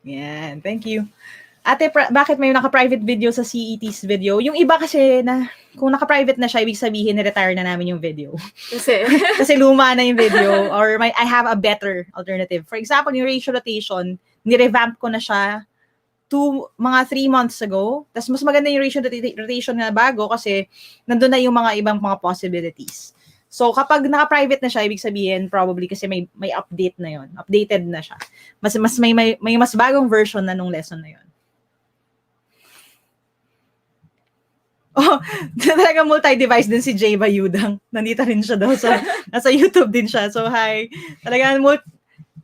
[SPEAKER 4] Yan. Thank you. Ate, bakit may naka-private video sa CET's video? Yung iba kasi kung naka-private na siya, ibig sabihin retire na namin yung video. Kasi luma na yung video or I have a better alternative. For example, yung ratio rotation, ni-revamp ko na siya mga 3 months ago. Tapos mas maganda yung ratio rotation na bago kasi nandun na yung mga ibang mga possibilities. So kapag naka-private na siya, ibig sabihin probably kasi may update na yon, updated na siya. Mas may mas bagong version na nung lesson na yon. Oh, talaga multi-device din si Jay Bayudang. Nandito rin siya daw nasa YouTube din siya. So hi. Talagang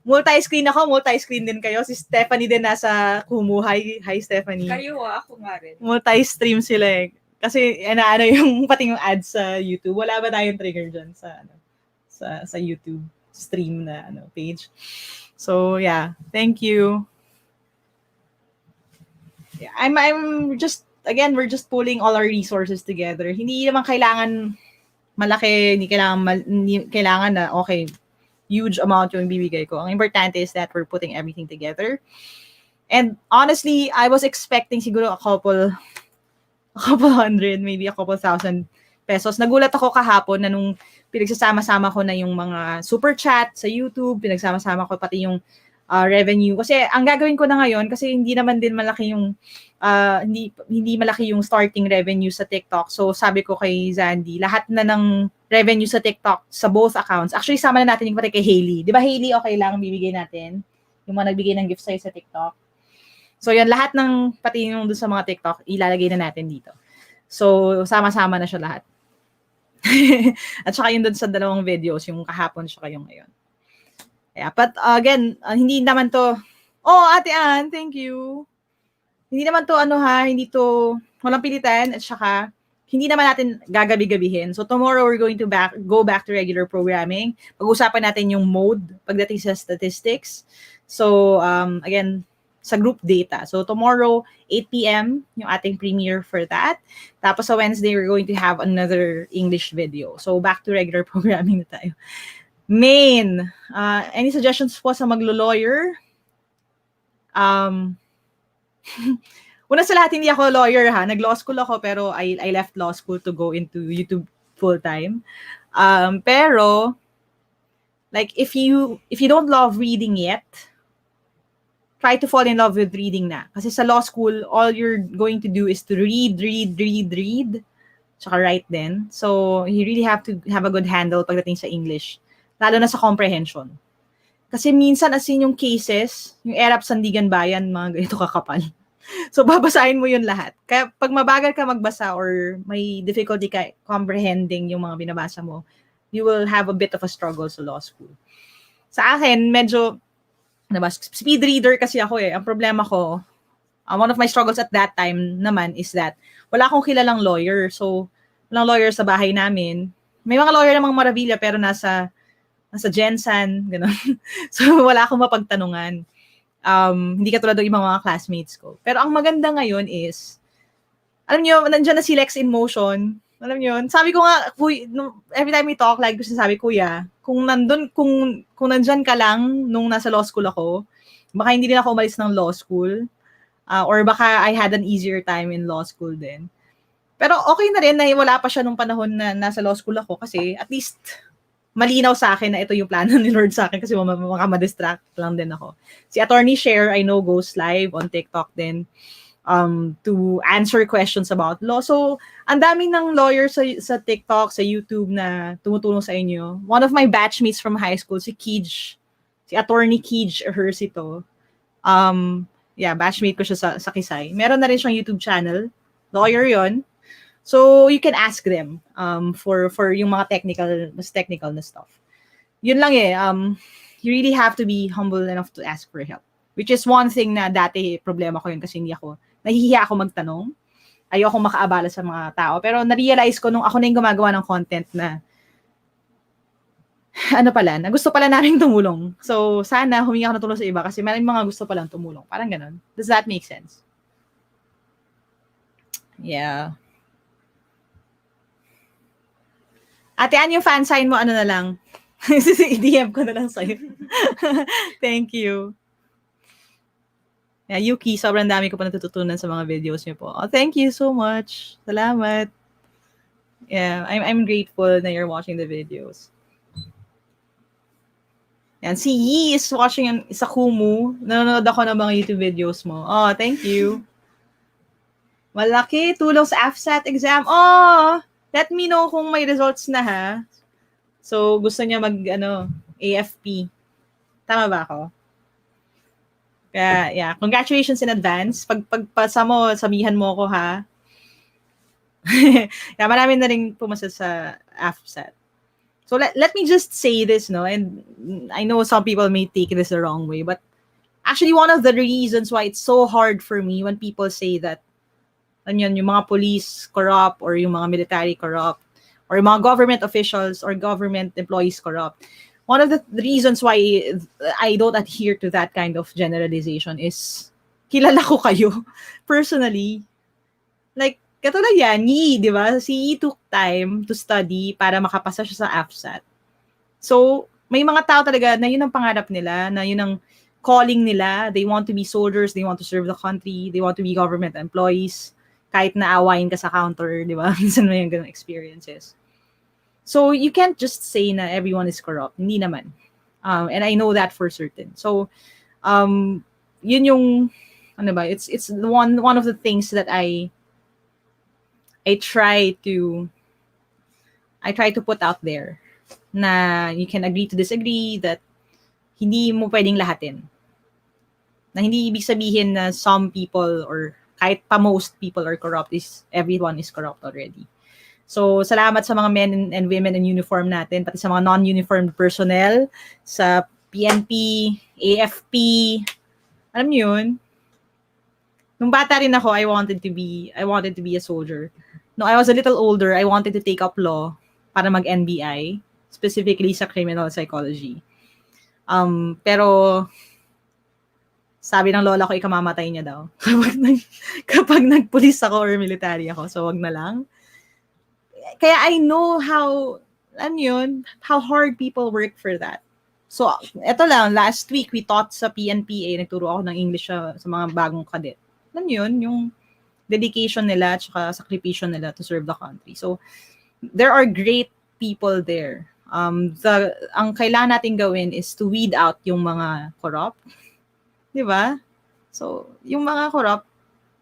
[SPEAKER 4] multi-screen ako, multi-screen din kayo. Si Stephanie din nasa Kumu. Hi Stephanie.
[SPEAKER 5] Kayo, ako nga rin.
[SPEAKER 4] Multi-stream sila eh. Kasi yung pati yung ads sa YouTube. Wala ba tayong trigger dyan sa YouTube stream na page. So yeah, thank you. Yeah, I'm just again, we're just pulling all our resources together. Hindi naman kailangan malaki, hindi kailangan na okay, huge amount yung bibigay ko. Ang importante is that we're putting everything together. And honestly, I was expecting siguro a couple hundred, maybe a couple thousand pesos. Nagulat ako kahapon na nung pinagsasama-sama ko na yung mga SuperChat sa YouTube, pinagsama-sama ko pati yung revenue. Kasi ang gagawin ko na ngayon, kasi hindi naman din malaki yung hindi malaki yung starting revenue sa TikTok. So sabi ko kay Zandy, lahat na ng revenue sa TikTok sa both accounts. Actually, sama na natin yung pati kay Hailey. Di ba Hailey, okay lang bibigay natin? Yung mga nagbigay ng gift sa'yo sa TikTok. So yan, lahat ng pati yung doon sa mga TikTok, ilalagay na natin dito. So sama-sama na siya lahat. At saka yun doon sa dalawang videos, yung kahapon saka yung ngayon. Yeah, but again, hindi naman to, Ate Ann, thank you. Hindi naman to hindi to walang pilitan at saka hindi naman natin gagabi-gabihin. So tomorrow we're going to go back to regular programming. Pag-usapan natin yung mode pagdating sa statistics. So again, sa group data. So tomorrow 8 p.m. yung ating premiere for that. Tapos sa Wednesday we're going to have another English video. So back to regular programming na tayo. Main, any suggestions po sa maglo-lawyer? Una sa lahat, hindi ako lawyer Nag-law school ako pero I left law school to go into YouTube full-time. Pero like if you don't love reading yet, try to fall in love with reading na. Kasi sa law school, all you're going to do is to read, tsaka write din. So you really have to have a good handle pagdating sa English. Lalo na sa comprehension. Kasi minsan as in yung cases, yung ERAP Sandigan Bayan, mga ganito kakapal. So babasahin mo yun lahat. Kaya pag mabagal ka magbasa or may difficulty ka comprehending yung mga binabasa mo, you will have a bit of a struggle sa law school. Sa akin, medyo speed reader kasi ako Ang problema ko, one of my struggles at that time naman is that wala akong kilalang lawyer. So, walang lawyer sa bahay namin. May mga lawyer namang Maravilla pero nasa Jensen, gano'n. So, wala akong mapagtanungan. Hindi katulad ng ibang mga classmates ko. Pero ang maganda ngayon is, alam niyo, nandiyan na si Lex in motion. Alam niyo yun? Sabi ko nga, every time we talk, like ko sinasabi, Kuya, kung nandyan ka lang nung nasa law school ako, baka hindi din ako umalis ng law school, or baka I had an easier time in law school din. Pero okay na rin na wala pa siya nung panahon na nasa law school ako kasi at least malinaw sa akin na ito yung plano ni Lord sa akin kasi makama-distract lang din ako. Si Attorney Cher, I know, goes live on TikTok din to answer questions about law. So, ang daming ng lawyers sa TikTok, sa YouTube na tumutulong sa inyo. One of my batchmates from high school, si Kij, si Attorney Kij Ejercito. Batchmate ko siya sa Kisay. Meron na rin siyang YouTube channel. Lawyer yon. So, you can ask them for yung mga mas technical na stuff. Yun lang you really have to be humble enough to ask for help. Which is one thing na dati problema ko yun kasi nahihiya ako magtanong. Ayoko makaabala sa mga tao. Pero na-realize ko nung ako na yung gumagawa ng content na na gusto pala namin tumulong. So, sana humingi ako ng tulong sa iba kasi may mga gusto palang tumulong. Parang ganun. Does that make sense? Yeah. Ate Ann, yung fan sign mo, na lang? I-DM ko na lang sa'yo. Thank you. Yeah, Yuki, sobrang dami ko pa natututunan sa mga videos niyo po. Oh, thank you so much. Salamat. Yeah, I'm grateful na you're watching the videos. Yan, si Yi is watching sa Kumu. Nanonood ako ng mga YouTube videos mo. Oh, thank you. Malaki tulong sa AFSAT exam. Oh, let me know kung may results na So, gusto niya AFP. Tama ba ako? Kaya, yeah, congratulations in advance. Pagpasa mo, sabihan mo ako Yeah, marami na rin pumasa sa AFSAT. So, let me just say this, and I know some people may take this the wrong way, but actually one of the reasons why it's so hard for me when people say that yung mga police corrupt or yung mga military corrupt or yung mga government officials or government employees corrupt. One of the reasons why I don't adhere to that kind of generalization is kilala ko kayo personally. Like, katulad yan, Yi, di ba? Si Yi took time to study para makapasa siya sa AFSAT. So, may mga tao talaga na yun ang pangarap nila, na yun ang calling nila. They want to be soldiers, they want to serve the country, they want to be government employees. kahit naawayin ka sa counter, di ba? Minsan may ganung experiences. So, you can't just say na everyone is corrupt. Hindi naman. And I know that for certain. So, yun yung, ano ba, it's one of the things that I try to put out there na you can agree to disagree, that hindi mo pwedeng lahatin. Na hindi ibig sabihin na some people or kahit pa most people are corrupt, everyone is corrupt already. So, salamat sa mga men and women in uniform natin, pati sa mga non-uniformed personnel, sa PNP, AFP. Alam niyo yun? Nung bata rin ako, I wanted to be a soldier. Nung I was a little older, I wanted to take up law para mag-NBI, specifically sa criminal psychology. Pero sabi ng lola ko, ikamamatay niya daw. kapag nagpulis ako or military ako. So, wag na lang. Kaya I know how hard people work for that. So, eto lang, last week, we taught sa PNPA, nagturo ako ng English sa mga bagong cadet. Alam yun, yung dedication nila at saka sakripisyo nila to serve the country. So, there are great people there. Ang kailangan natin gawin is to weed out yung mga corrupt. Di ba? So, yung mga corrupt,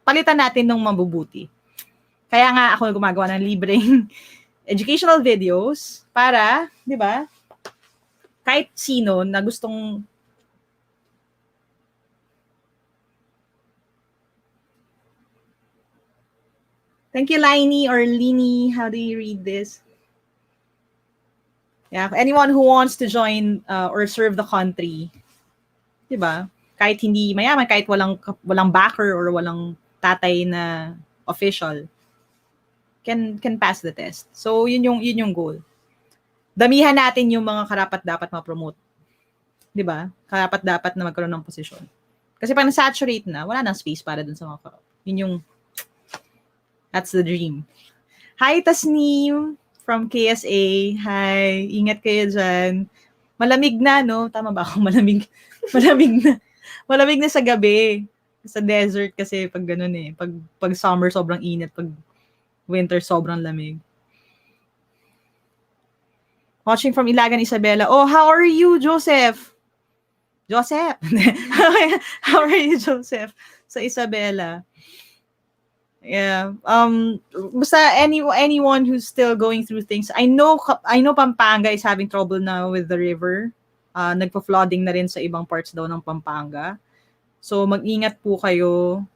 [SPEAKER 4] palitan natin ng mabubuti. Kaya nga ako gumagawa ng libreng educational videos para, di ba, kahit sino na gustong Thank you, Laini or Lini. How do you read this? Yeah, anyone who wants to join or serve the country, di ba? Kahit hindi mayaman, kahit walang backer or walang tatay na official, can pass the test. So, yun yung goal. Damihan natin yung mga karapat-dapat ma-promote. Di ba? Karapat-dapat na magkaroon ng posisyon. Kasi pag na-saturate na, wala nang space para dun sa mga corrupt. That's the dream. Hi, Tasneem from KSA. Hi, ingat kayo dyan. Malamig na, no? Tama ba ako? Malamig na. Malamig na sa gabi. Sa desert kasi pag ganun eh. Pag summer, sobrang init. Pag winter, sobrang lamig. Watching from Ilagan, Isabela. Oh, how are you, Joseph? How are you, Joseph? Sa Isabela. Yeah. Basta anyone who's still going through things. I know Pampanga is having trouble now with the river. Nagpo-flooding na rin sa ibang parts daw ng Pampanga. So mag-ingat po kayo.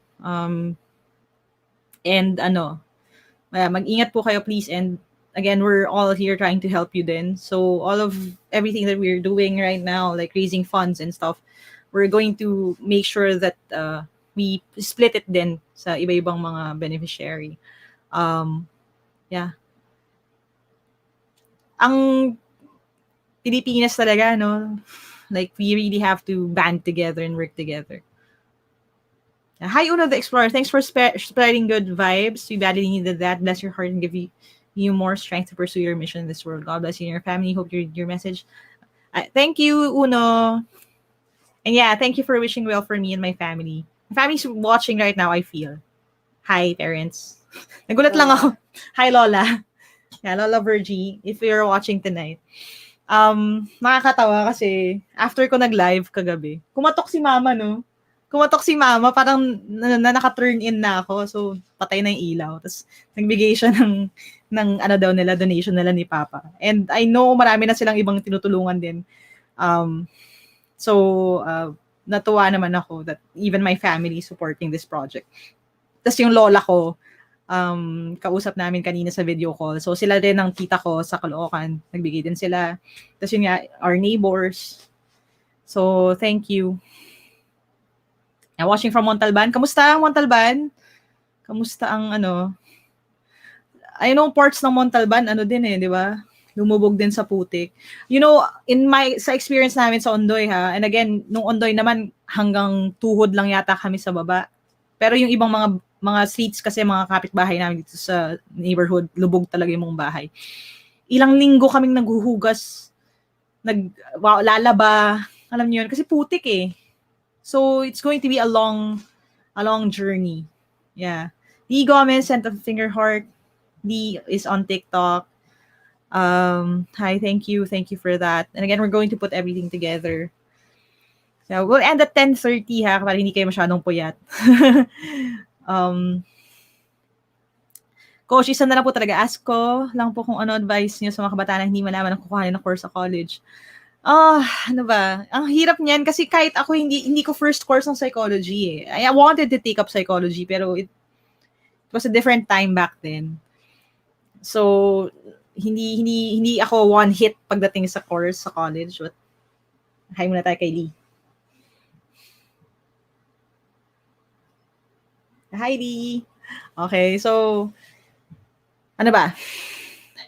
[SPEAKER 4] Mag-ingat po kayo please, and again, we're all here trying to help you then. So everything that we're doing right now, like raising funds and stuff, we're going to make sure that we split it din sa iba-ibang mga beneficiary. Yeah. Ang Pilipinas talaga, no? Like, we really have to band together and work together. Hi, Uno the Explorer. Thanks for spreading good vibes. We badly needed that. Bless your heart and give you more strength to pursue your mission in this world. God bless you and your family. Hope your message. Thank you, Uno. And yeah, thank you for wishing well for me and my family. My family's watching right now, I feel. Hi, parents. Nagulat lang ako. Hi, Lola. Yeah, Lola Virgie, if you're watching tonight. Nakakatawa kasi after ko nag-live kagabi, kumatok si Mama, no? Parang naka-turn in na ako. So, patay na yung ilaw. Tapos, nagbigay siya ng donation nila ni Papa. And I know marami na silang ibang tinutulungan din. Natuwa naman ako that even my family is supporting this project. Tapos yung lola ko, kausap namin kanina sa video call. So sila rin ang tita ko sa Caloocan. Nagbigay din sila. Tapos yun nga, our neighbors. So thank you. Now, watching from Montalban. Kamusta ang Montalban? Kamusta ang I know parts ng Montalban, din di ba? Lumubog din sa putik. You know, sa experience namin sa Ondoy and again, nung Ondoy naman hanggang tuhod lang yata kami sa baba. Pero yung ibang mga streets kasi mga kapitbahay namin dito sa neighborhood, lubog talaga yung mga bahay. Ilang linggo kaming naghuhugas, lalaba, alam niyo yun, kasi putik eh. So it's going to be a long journey. Yeah. Lee Gomez sent a finger heart. Lee is on TikTok. Hi, thank you for that. And again, we're going to put everything together. So we'll end at 10:30 ha, para hindi kayo masyadong puyat. Coach, isa na lang po talaga. Ask ko lang po kung ano advice niyo sa mga kabataan na hindi malaman ang kukuhanin ng course sa college. Ano ba? Ang hirap niyan kasi kahit ako hindi ko first course ng psychology eh. I wanted to take up psychology pero it was a different time back then. So hindi ako one hit pagdating sa course sa college. But hi muna tayo kay Lee. Hi Lee. Okay, so ano ba?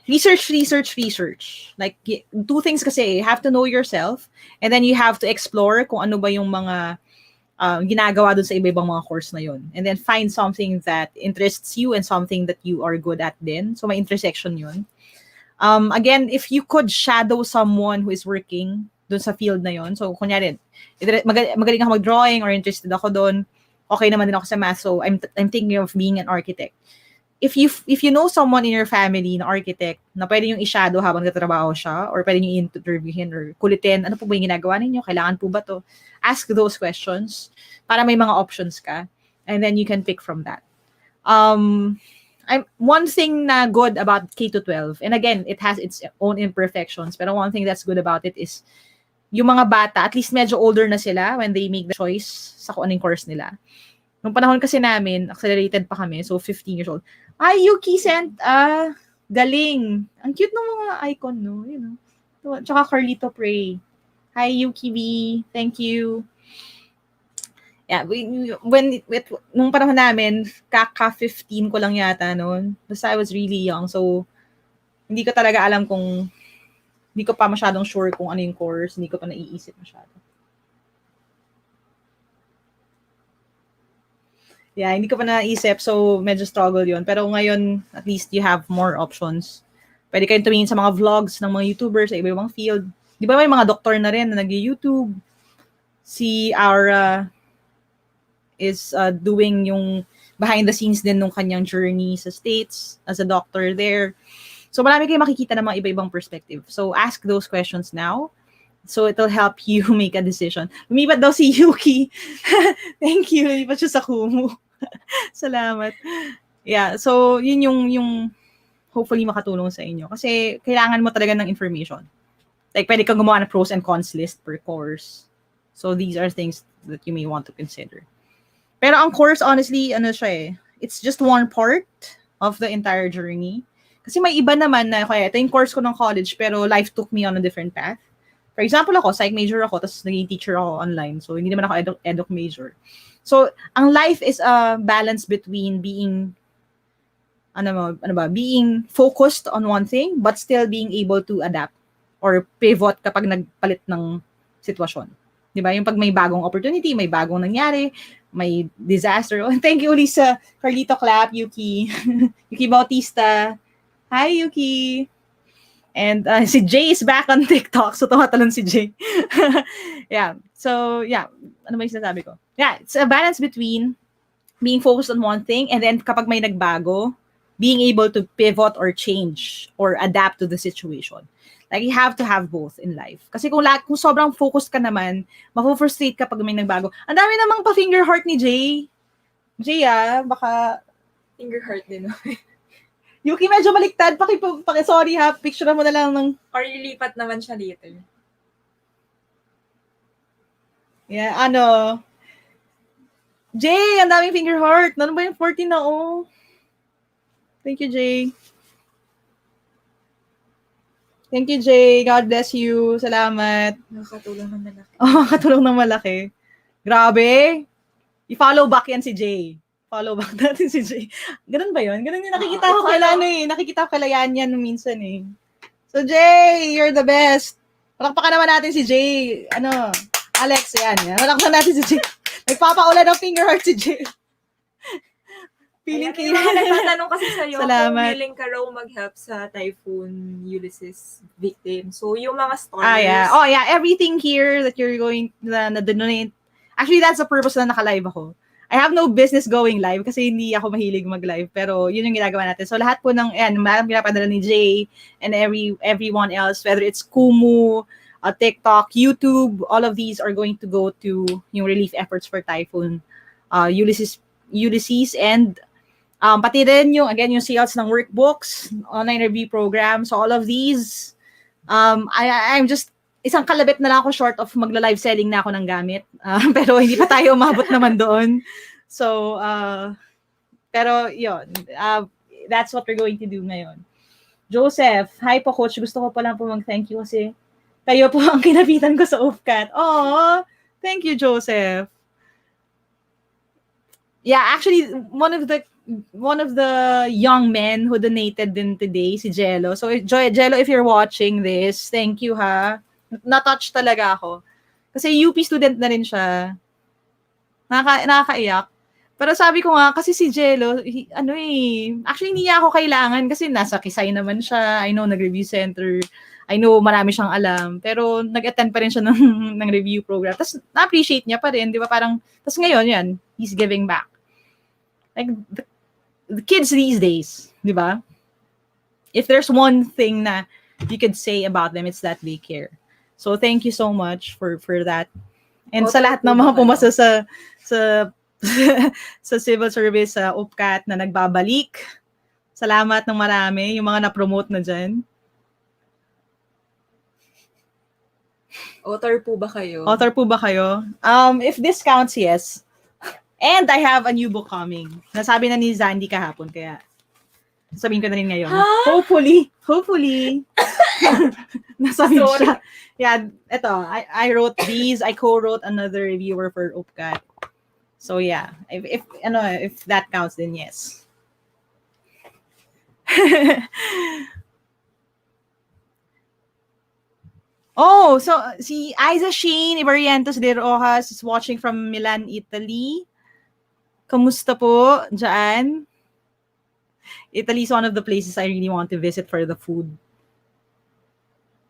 [SPEAKER 4] Research. Like, two things kasi. You have to know yourself and then you have to explore kung ano ba yung mga ginagawa dun sa iba-ibang mga course na yun. And then find something that interests you and something that you are good at din. So, may intersection yun. Again, if you could shadow someone who is working dun sa field na yun. So, kunyari, magaling ako mag-drawing or interested ako dun. Okay naman din ako sa math. So, I'm thinking of being an architect. If you know someone in your family na architect na pwede yung i-shadow habang nagtatrabaho siya or pwede yung interviewin or kulitin, ano po ba yung ginagawa ninyo? Kailangan po ba to? Ask those questions para may mga options ka and then you can pick from that. One thing na good about K-12, and again, it has its own imperfections, pero one thing that's good about it is yung mga bata, at least medyo older na sila when they make the choice sa kung anong course nila. Nung panahon kasi namin, accelerated pa kami, so 15 years old. Ay, Yuki sent, galing. Ang cute ng mga icon, no? You know. Tsaka Carlito Pray. Hi, Yuki B. Thank you. Yeah, nung panahon namin, kaka-15 ko lang yata noon. Basta I was really young, so hindi ko talaga alam hindi ko pa masyadong sure kung ano yung course, hindi ko pa naiisip masyado. Yeah, hindi ko pa naisip, so medyo struggle yun. Pero ngayon, at least you have more options. Pwede kayong tumingin sa mga vlogs ng mga YouTubers sa iba-ibang field. Di ba may mga doktor na rin na nag-YouTube? Si Aura is doing yung behind the scenes din nung kanyang journey sa States as a doctor there. So marami kayong makikita ng mga iba-ibang perspective. So ask those questions now. So it'll help you make a decision. Lumipat daw si Yuki. Thank you. Lumipat siya sa Kumu. Salamat. Yeah, so yun yung hopefully makatulong sa inyo. Kasi kailangan mo talaga ng information. Like pwede kang gumawa ng pros and cons list per course. So these are things that you may want to consider. Pero ang course, honestly, it's just one part of the entire journey. Kasi may iba naman na, kaya ito yung course ko ng college, pero life took me on a different path. For example, ako, psych major ako, tapos naging teacher ako online. So, hindi naman ako eduk major. So, ang life is a balance between being, being focused on one thing, but still being able to adapt or pivot kapag nagpalit ng sitwasyon. Diba? Yung pag may bagong opportunity, may bagong nangyari, may disaster. Oh, thank you ulit sa Carlito Clap, Yuki. Yuki Bautista. Hi, Yuki. And si Jay is back on TikTok. So, tumatalon si Jay. Yeah. So, yeah. Ano ba yung sinasabi ko? Yeah. It's a balance between being focused on one thing and then kapag may nagbago, being able to pivot or change or adapt to the situation. Like, you have to have both in life. Kasi kung sobrang focused ka naman, mafo-frustrate ka pag may nagbago. Ang dami namang pa-finger heart ni Jay. Jay, baka...
[SPEAKER 5] Finger heart din.
[SPEAKER 4] Yuki, medyo baliktad. Sorry ha, picture mo na lang ng...
[SPEAKER 5] Or lilipat naman siya later.
[SPEAKER 4] Yeah, Jay, ang daming finger heart. Ano ba yung 14 na, oh? Thank you, Jay. Thank you, Jay. God bless you. Salamat.
[SPEAKER 5] Nakakatulong ng malaki.
[SPEAKER 4] Katulong ng malaki. Grabe. I-follow back yan si Jay. Follow back natin si Jay. Ganun ba yun? Ganun yung nakikita ko Nakikita ko kailan yan minsan eh. So, Jay, you're the best. Palakpakan naman natin si Jay. Alex, yan. Palakpakan natin si Jay. Nagpapaula ng finger heart si Jay.
[SPEAKER 5] Feeling kayo. Nagtatanong kasi sa'yo
[SPEAKER 4] Salamat.
[SPEAKER 5] kung willing ka raw mag-help sa Typhoon Ulysses victim. So, yung mga stories.
[SPEAKER 4] Yeah. Everything here that you're going to donate. Actually, that's the purpose na naka-live ako. I have no business going live kasi hindi ako mahilig mag-live. Pero yun yung ginagawa natin. So lahat po ng, pinapadala ni Jay and everyone else, whether it's Kumu, TikTok, YouTube, all of these are going to go to yung relief efforts for Typhoon Ulysses and pati rin yung, again, yung sales ng workbooks, online review program. So all of these, I'm just, isang kalabit na lang ako short of magla-live selling na ako ng gamit. Pero hindi pa tayo umabot naman doon. So, pero yun, that's what we're going to do ngayon. Joseph, hi po coach. Gusto ko pa lang po mag-thank you kasi kayo po ang kinapitan ko sa OFCAT. Oh, thank you, Joseph. Yeah, actually, one of the young men who donated din today, si Jello. So, Jello, if you're watching this, thank you, ha. Na-touch talaga ako. Kasi UP student na rin siya. Nakakaiyak. Pero sabi ko nga, kasi si Jello, actually hindi niya ako kailangan kasi nasa Kisay naman siya. I know, nag-review center. I know, marami siyang alam. Pero nag-attend pa rin siya ng review program. Tapos, na-appreciate niya pa rin. Di ba? Parang, tapos ngayon, yan, he's giving back. Like, the kids these days, di ba? If there's one thing na you could say about them, it's that they care. So, thank you so much for that. And sa lahat ng mga pumasa sa civil service, sa UPCAT na nagbabalik, salamat ng marami, yung mga na-promote na dyan.
[SPEAKER 5] Author po ba kayo?
[SPEAKER 4] Author po ba kayo? If this counts, yes. And I have a new book coming. Nasabi na ni Zandy kahapon, kaya sabihin ko na rin ngayon. Huh? Hopefully. Nasabi siya. Yeah, eto, I wrote these. I co-wrote another reviewer for UPCAT. So yeah, if that counts, then yes. Oh, so si Isa Shane Ibarientos de Rojas is watching from Milan, Italy. Kamusta po dyan? Italy is one of the places I really want to visit for the food.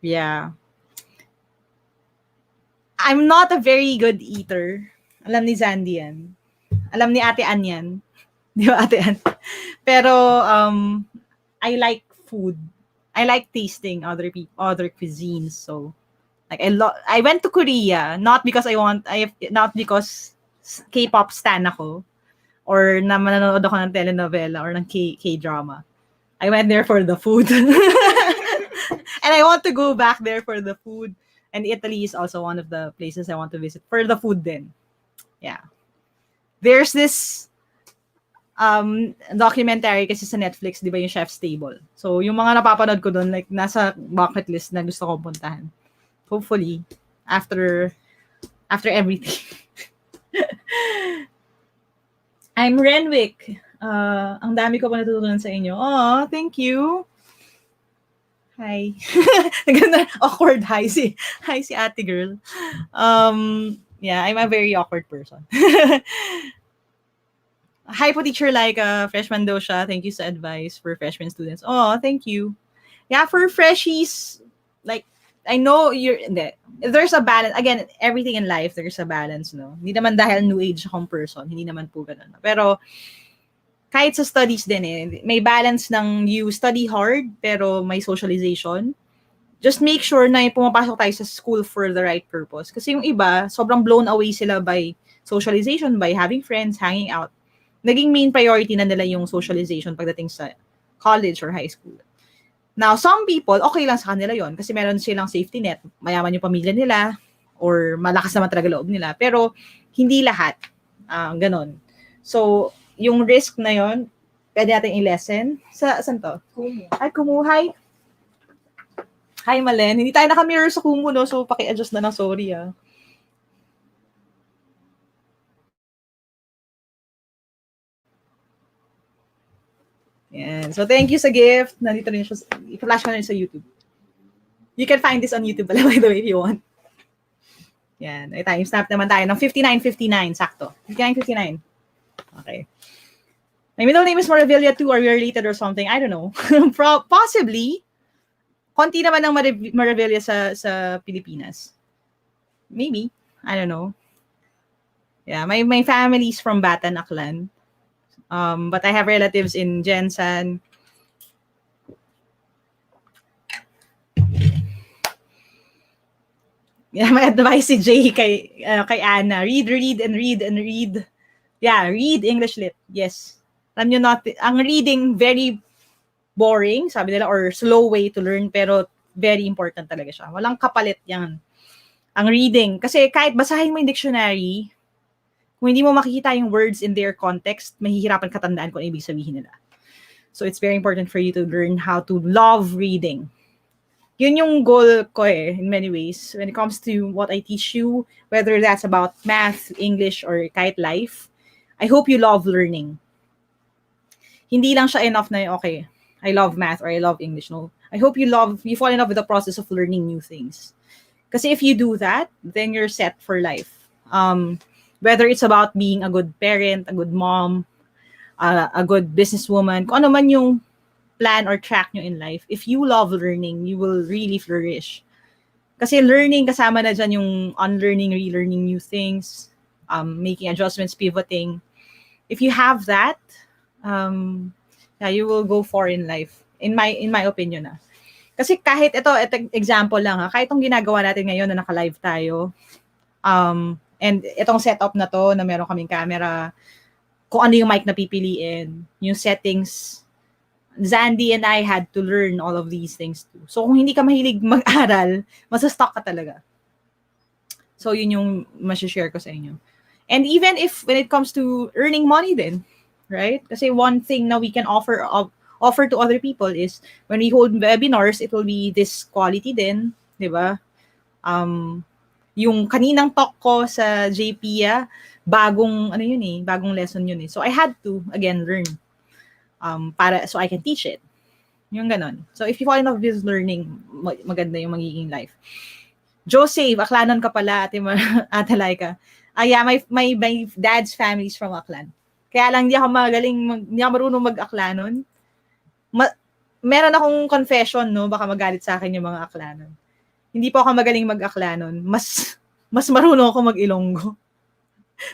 [SPEAKER 4] Yeah. I'm not a very good eater. Alam ni Zandy yan. Alam ni Ate Ann yan. Di ba, Ate Ann? Pero, I like food. I like tasting other cuisines. So, like, I went to Korea, not because K-pop stan ako, or na manonood ako ng telenovela or ng K-drama. I went there for the food. And I want to go back there for the food. And Italy is also one of the places I want to visit for the food then. Yeah. There's this documentary kasi sa Netflix, di ba, yung Chef's Table. So, yung mga napapanood ko doon, like, nasa bucket list na gusto kong puntahan. Hopefully, after everything. I'm Renwick. Ang dami ko pa natutunan sa inyo. Oh, thank you. Hi. Awkward hi si ate girl. Yeah, I'm a very awkward person. Hi po, Teacher Lyqa. Freshman daw siya. Thank you sa advice for freshman students. Oh, thank you. Yeah, for freshies, like, I know there's a balance. Again, everything in life, there's a balance, no? Hindi naman dahil new age akong person. Hindi naman po ganun. Pero, kahit sa studies din may balance ng you study hard, pero may socialization. Just make sure na pumapasok tayo sa school for the right purpose. Kasi yung iba, sobrang blown away sila by socialization, by having friends, hanging out. Naging main priority na nila yung socialization pagdating sa college or high school. Now, some people, okay lang sa kanila yon kasi meron silang safety net. Mayaman yung pamilya nila or malakas naman talaga loob nila. Pero, hindi lahat. Ganon. So, yung risk na yon pwede natin i-lessen. Saan to?
[SPEAKER 5] Kumu.
[SPEAKER 4] Ay, Kumu. Hi, Malen. Hindi tayo naka-mirror sa Kumu, no? So, paki-adjust na lang. Sorry, Yan. So, thank you sa gift. Nandito rin siya. I-flash ko na rin sa YouTube. You can find this on YouTube pala, by the way, if you want. Yan. Ay, time-stamp naman tayo ng 59:59. Sakto. 59:59. Okay. My middle name is Maravilla too. Are we related or something? I don't know. Possibly. Konti naman ng Maravilla sa Pilipinas. Maybe. I don't know. Yeah, my family's from Batan, Aklan. But I have relatives in Jensen. Yeah, my advice si Jay kay Anna, read and read and read. Yeah, read English lit. Yes. Alam nyo not, ang reading very boring, sabi nila, or slow way to learn, pero very important talaga siya. Walang kapalit yan. Ang reading. Kasi kahit basahin mo yung dictionary, kung hindi mo makikita yung words in their context, mahihirapan katandaan kung ano ibig sabihin nila. So it's very important for you to learn how to love reading. Yun yung goal ko in many ways. When it comes to what I teach you, whether that's about math, English, or kahit life, I hope you love learning. Hindi lang siya enough na, okay, I love math or I love English. No. I hope you fall in love with the process of learning new things. Kasi if you do that, then you're set for life. Whether it's about being a good parent, a good mom, a good businesswoman, kung ano man yung plan or track nyo in life, if you love learning, you will really flourish. Kasi learning, kasama na dyan yung unlearning, relearning new things, making adjustments, pivoting. If you have that, yeah, you will go far in life. In my opinion. Kasi kahit ito example lang, kahit itong ginagawa natin ngayon na naka-live tayo, and itong setup na to, na meron kaming camera, kung ano yung mic na pipiliin, yung settings, Zandy and I had to learn all of these things too. So kung hindi ka mahilig mag-aral, masa-stuck ka talaga. So yun yung masishare ko sa inyo. And even if when it comes to earning money din, right? Kasi one thing na we can offer to other people is when we hold webinars, it will be this quality din, di ba? Yung kaninang talk ko sa JPIA, bagong lesson yun eh. So I had to again learn so I can teach it. Yung ganon. So if you fall in love with learning, maganda yung magiging life. Joseph, Aklanon ka pala, Ate Lyqa. Yeah, my dad's family is from Aklan. Kaya lang hindi ako marunong mag-Aklanon. Meron akong confession, no? Baka magalit sa akin yung mga Aklanon. Hindi po ako magaling mag-Aklanon. Mas marunong ako mag-Ilonggo.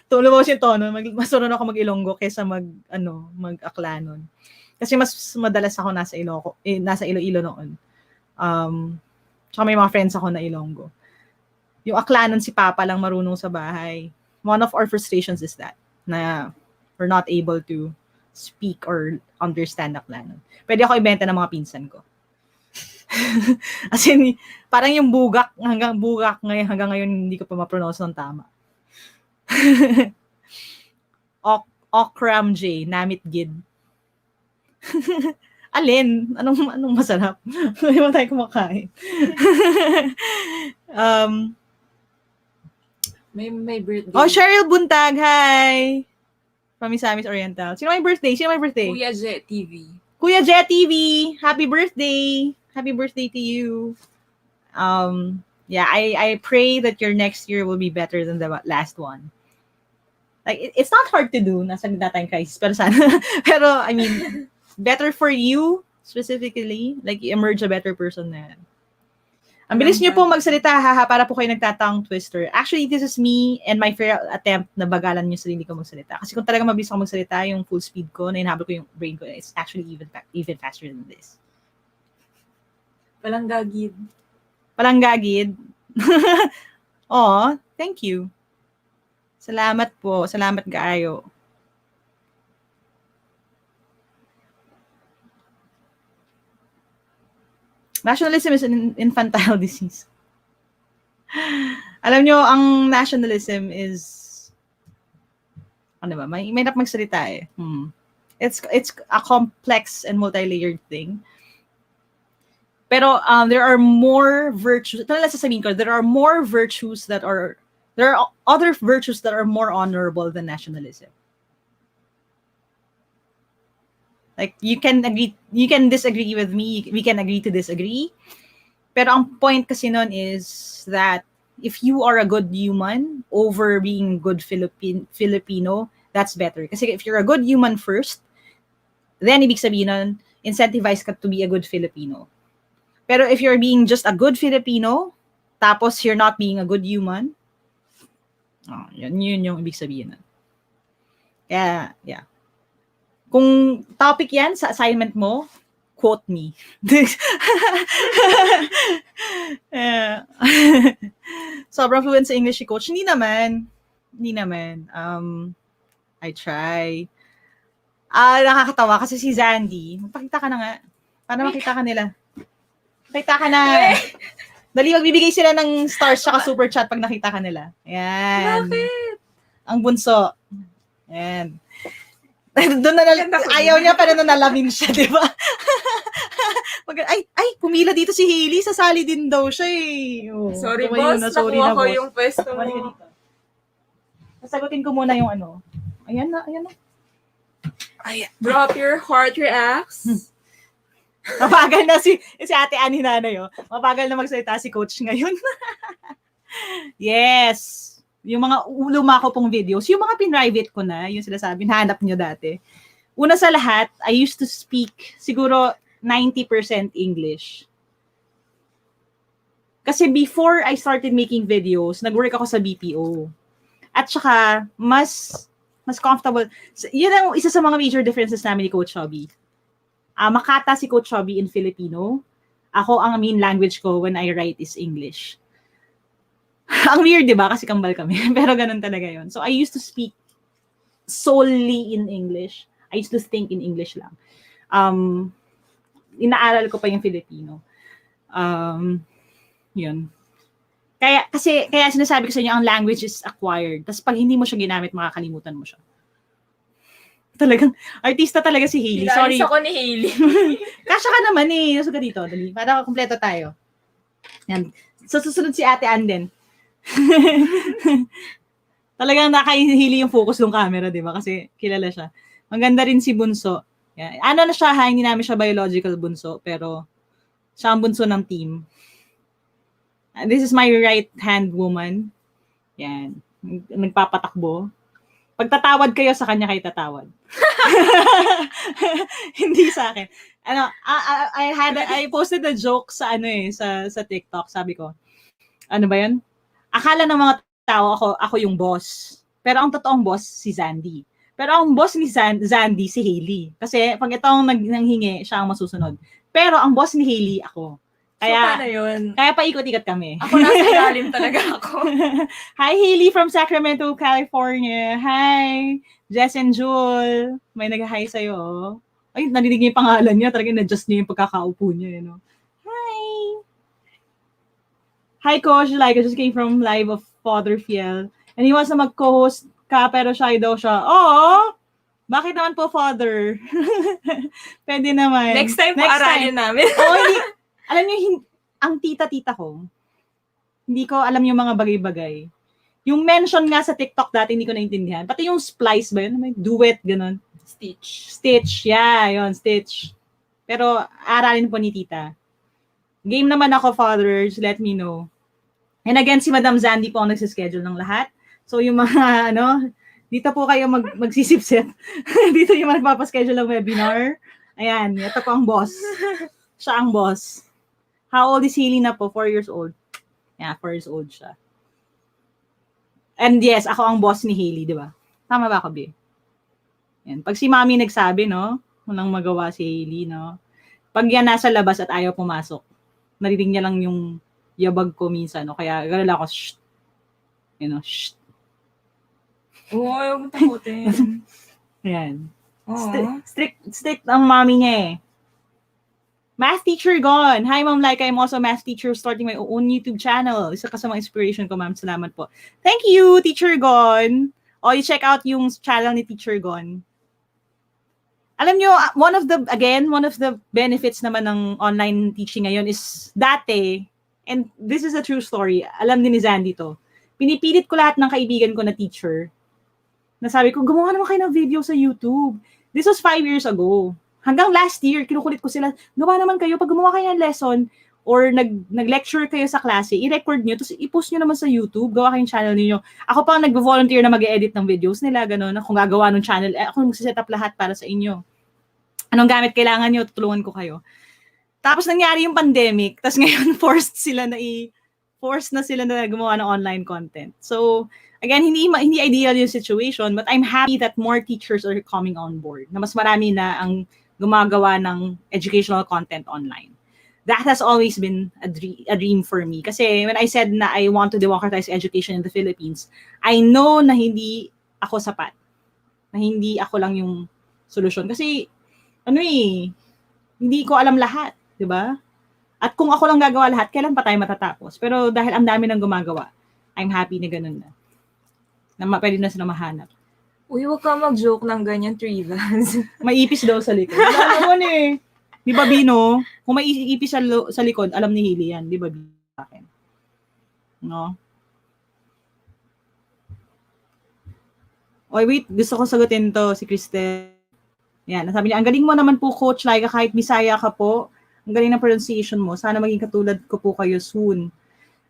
[SPEAKER 4] Tulo mo yung tono, mas marunong ako mag-Ilonggo kaysa mag-Aklanon. Kasi mas madalas ako nasa Iloilo noon. Tsaka may mga friends ako na Ilonggo. Yung Aklanon si Papa lang marunong sa bahay. One of our frustrations is that, na we're not able to speak or understand Aklanon. Pwede ako ibenta ng mga pinsan ko. As in, parang yung bugak hanggang ngayon hindi ko pa ma-pronounce ng tama. Okram J, Namit Gid. Alin? Anong masarap? Hindi mo tayo kumakain.
[SPEAKER 5] May birthday.
[SPEAKER 4] Oh, Cheryl Buntag, hi! From Misamis Oriental. Sino may birthday?
[SPEAKER 5] Kuya Jet TV.
[SPEAKER 4] Kuya Jet TV, happy birthday! Happy birthday to you. Yeah, I pray that your next year will be better than the last one. Like, it's not hard to do. Nasa tayong crisis. Pero sana. Pero, I mean, better for you, specifically. Like, you emerge a better person na yan. Ang bilis niyo po magsalita, para po kayo nagtatang twister. Actually, this is me and my fair attempt na bagalan niyo sarili ko magsalita. Kasi kung talaga mabilis ako magsalita, yung full speed ko, na hinahabol ko yung brain ko, it's actually even faster than this.
[SPEAKER 5] Palanggagid.
[SPEAKER 4] Oh, thank you. Salamat po. Salamat kaayo. Nationalism is an infantile disease. Alam nyo, ang nationalism is, may hirap magsalita eh. It's a complex and multi-layered thing. Pero there are more virtues. Ito na lang sasabihin ko, there are other virtues that are more honorable than nationalism. Like, you can disagree with me, we can agree to disagree. Pero ang point kasi nun is that if you are a good human over being good Filipino, that's better. Kasi if you're a good human first, then ibig sabihin nun, incentivize ka to be a good Filipino. Pero if you're being just a good Filipino, tapos you're not being a good human, Yun yung ibig sabihin nun. Kaya, yeah. Kung topic yan sa assignment mo, quote me. Yeah. Sobrang fluent sa English si Coach. Hindi naman. I try. Nakakatawa kasi si Zandy. Magpakita ka na nga. Para makita ka nila. Makita ka na. Dali, magbibigay sila ng stars tsaka super chat pag nakita ka nila. Ayan.
[SPEAKER 5] Bakit?
[SPEAKER 4] Ang bunso. Ayan. Doon ayaw niya pero nalamin siya, di ba? Pumila dito si Hailey. Sasali din daw siya eh. Oh,
[SPEAKER 5] Sorry,
[SPEAKER 4] tumayo
[SPEAKER 5] boss.
[SPEAKER 4] na, sorry
[SPEAKER 5] Nakuha
[SPEAKER 4] na,
[SPEAKER 5] ko
[SPEAKER 4] boss.
[SPEAKER 5] yung pwesto
[SPEAKER 4] Balik ka
[SPEAKER 5] mo.
[SPEAKER 4] dito. Sasagutin ko muna yung ano. Ayan na.
[SPEAKER 5] Drop your heart reacts.
[SPEAKER 4] Mabagal na si Ate Annie Nanay, oh. Mabagal na magsalita si Coach ngayon. Yes. Yung mga lumako pong videos, yung mga pinrivate ko na, yung sila sabi, hanap nyo dati. Una sa lahat, I used to speak siguro 90% English. Kasi before I started making videos, nag-work ako sa BPO. At saka, mas comfortable. Yun ang isa sa mga major differences namin ni Coach Chubby. Makata si Coach Chubby in Filipino. Ako, ang main language ko when I write is English. Ang weird, di ba? Kasi kambal kami. Pero ganun talaga yun. So, I used to speak solely in English. I used to think in English lang. Inaaral ko pa yung Filipino. Yun. Kaya sinasabi ko sa inyo, ang language is acquired. Tapos pag hindi mo siya ginamit, makakalimutan mo siya. Talagang, artista talaga si Hailey. Sorry.
[SPEAKER 5] Ako ni Hailey.
[SPEAKER 4] Kasya ka naman eh. Nasuka dito. Dali. Para kumpleto tayo. Yan. So, susunod si Ate Ann din. Talagang naka-Hailey yung focus ng camera, di ba? Kasi kilala siya. Maganda rin si Bunso. Yan. Ano na siya, hindi namin siya biological bunso, pero siya ang bunso ng team. This is my right-hand woman. Yan. Nagpapatakbo. Pagtatawad kayo, sa kanya kayo tatawad. Hindi sa akin. I posted a joke sa sa TikTok. Sabi ko, ano ba 'yun? Akala ng mga tao ako yung boss. Pero ang totoong boss si Zandy. Pero ang boss ni Zandy si Hailey. Kasi pag itong nanghingi, siya ang masusunod. Pero ang boss ni Hailey ako. Kaya,
[SPEAKER 5] so, paano yun?
[SPEAKER 4] Kaya paikot-ikot kami.
[SPEAKER 5] Ako nasa ilalim talaga ako.
[SPEAKER 4] Hi, Hailey from Sacramento, California. Hi, Jess and Jewel. May nag-hi sa'yo. Ay, narinig niya yung pangalan niya. Talagang na-adjust niya yung pagkakaupo niya. You know? Hi. Hi, Coach. Like, I just came from live of Father Fiel. And he wants to mag-co-host ka, pero shy daw siya. Oo! Bakit naman po, Father? Pwede naman.
[SPEAKER 5] Next time, aralin namin.
[SPEAKER 4] Oh, alam niyo, ang tita-tita ko, hindi ko alam yung mga bagay-bagay. Yung mention nga sa TikTok dati, hindi ko naintindihan. Pati yung splice ba yun? May duet, ganun. Stitch. Yeah, yun, Stitch. Pero aralin po ni tita. Game naman ako, Father. Just let me know. And again, si Madam Zandy po ang nagsischedule ng lahat. So yung mga, dito po kayo magsisipset. Dito yung magpapaschedule ng webinar. Ayan, ito po ang boss. Siya ang boss. How old is Hailey na po? 4 years old. Yeah, 4 years old siya. And yes, ako ang boss ni Hailey, di ba? Tama ba ako, Bi? Yan. Pag si Mami nagsabi, walang magawa si Hailey, pag yan nasa labas at ayaw pumasok, narinig niya lang yung yabag ko minsan, kaya gano'n ako, shh. Shh.
[SPEAKER 5] Oo, ayaw mo takutin.
[SPEAKER 4] Yan.
[SPEAKER 5] Strict
[SPEAKER 4] ang Mami niya eh. Math teacher gone. Hi, Ma'am Lyqa. I'm also a math teacher starting my own YouTube channel. Isa ka sa mga inspiration ko, Ma'am. Salamat po. Thank you, Teacher Gon. You check out yung channel ni Teacher Gon. Alam nyo, one of the benefits naman ng online teaching ngayon is dati, and this is a true story, alam din ni Zandy to, pinipilit ko lahat ng kaibigan ko na teacher. Nasabi ko, gumawa naman kayo ng video sa YouTube. This was 5 years ago. Hanggang last year, kinukulit ko sila, gawa naman kayo, pag gumawa kayo ng lesson, or nag-lecture kayo sa klase, i-record nyo, tapos i-post nyo naman sa YouTube, gawa kayong channel niyo. Ako pa nag-volunteer na mag-edit ng videos nila, gano'n, kung gagawa ng channel, ako mag-set up lahat para sa inyo. Anong gamit kailangan nyo, tutulungan ko kayo. Tapos nangyari yung pandemic, tapos ngayon forced sila na forced na sila na gumawa ng online content. So, again, hindi ideal yung situation, but I'm happy that more teachers are coming on board, na mas marami na ang gumagawa ng educational content online. That has always been a dream for me. Kasi when I said na I want to democratize education in the Philippines, I know na hindi ako sapat. Na hindi ako lang yung solusyon. Kasi, hindi ko alam lahat. Diba? At kung ako lang gagawa lahat, kailan pa tayo matatapos? Pero dahil ang dami nang gumagawa, I'm happy na ganun na. Na pwede na sila mahanap.
[SPEAKER 5] Uy, huwag ka mag-joke ng ganyan, Trivans.
[SPEAKER 4] May ipis daw sa likod. Wala naman eh. Di ba, Bino? Kung may ipis sa likod, alam ni Hili yan. Di ba, Bino? Sa akin. No? Oy, wait. Gusto ko sagutin to si Cristel. Yan. Sabi niya, ang galing mo naman po, Coach Lyqa, kahit Bisaya ka po. Ang galing ng pronunciation mo. Sana maging katulad ko po kayo soon.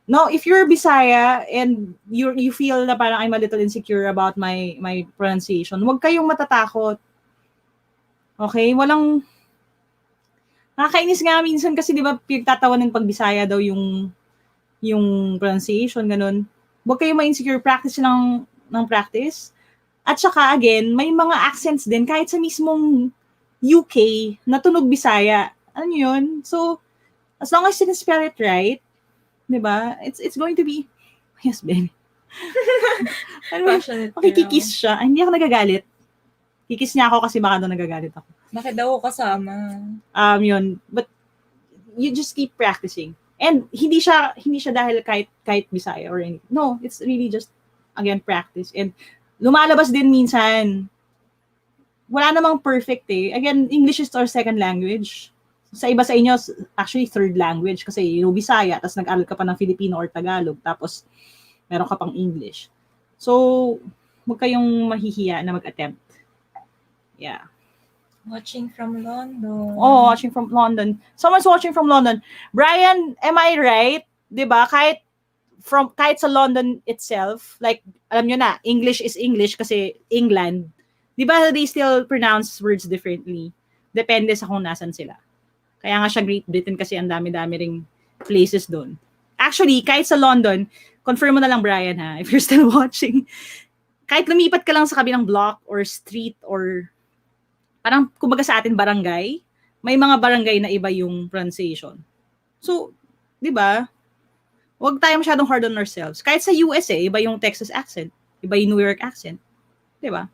[SPEAKER 4] No, if you're Bisaya and you feel na parang I'm a little insecure about my pronunciation, huwag kayong matatakot. Okay? Nakakainis nga minsan kasi 'di ba pinagtatawanan pag Bisaya daw yung pronunciation ganun. Huwag kayong ma-insecure, practice lang ng practice. At saka again, may mga accents din kahit sa mismong UK na tunog Bisaya. Ano 'yun? So as long as you can spell it right, 'di ba? It's going to be yes, baby. Okay, kikis siya. Ay, hindi ako nagagalit. Kikis niya ako kasi baka daw nagagalit ako.
[SPEAKER 5] Bakit daw ako kasama?
[SPEAKER 4] Yun. But you just keep practicing. And hindi siya dahil kahit Bisaya or anything. No, it's really just again practice. And lumalabas din minsan. Wala namang perfect eh. Again, English is our second language. Sa iba sa inyo, actually third language kasi Bisaya, tapos nag-aral ka pa ng Filipino or Tagalog, tapos meron ka pang English. So, huwag kayong mahihiya na mag-attempt. Yeah.
[SPEAKER 5] Watching from London.
[SPEAKER 4] Oh, watching from London. Someone's watching from London. Brian, am I right? 'Di ba? Kahit sa London itself, like alam niyo na, English is English kasi England. 'Di ba they still pronounce words differently? Depende sa kung nasan sila. Kaya nga siya Great Britain kasi ang dami-dami ring places doon. Actually, kahit sa London, confirm mo na lang Brian ha, if you're still watching. Kahit lumipat ka lang sa kabilang block or street or parang kumbaga sa atin barangay, may mga barangay na iba yung pronunciation. So, 'di ba? Huwag tayo masyadong hard on ourselves. Kahit sa US iba yung Texas accent, iba yung New York accent, 'di ba?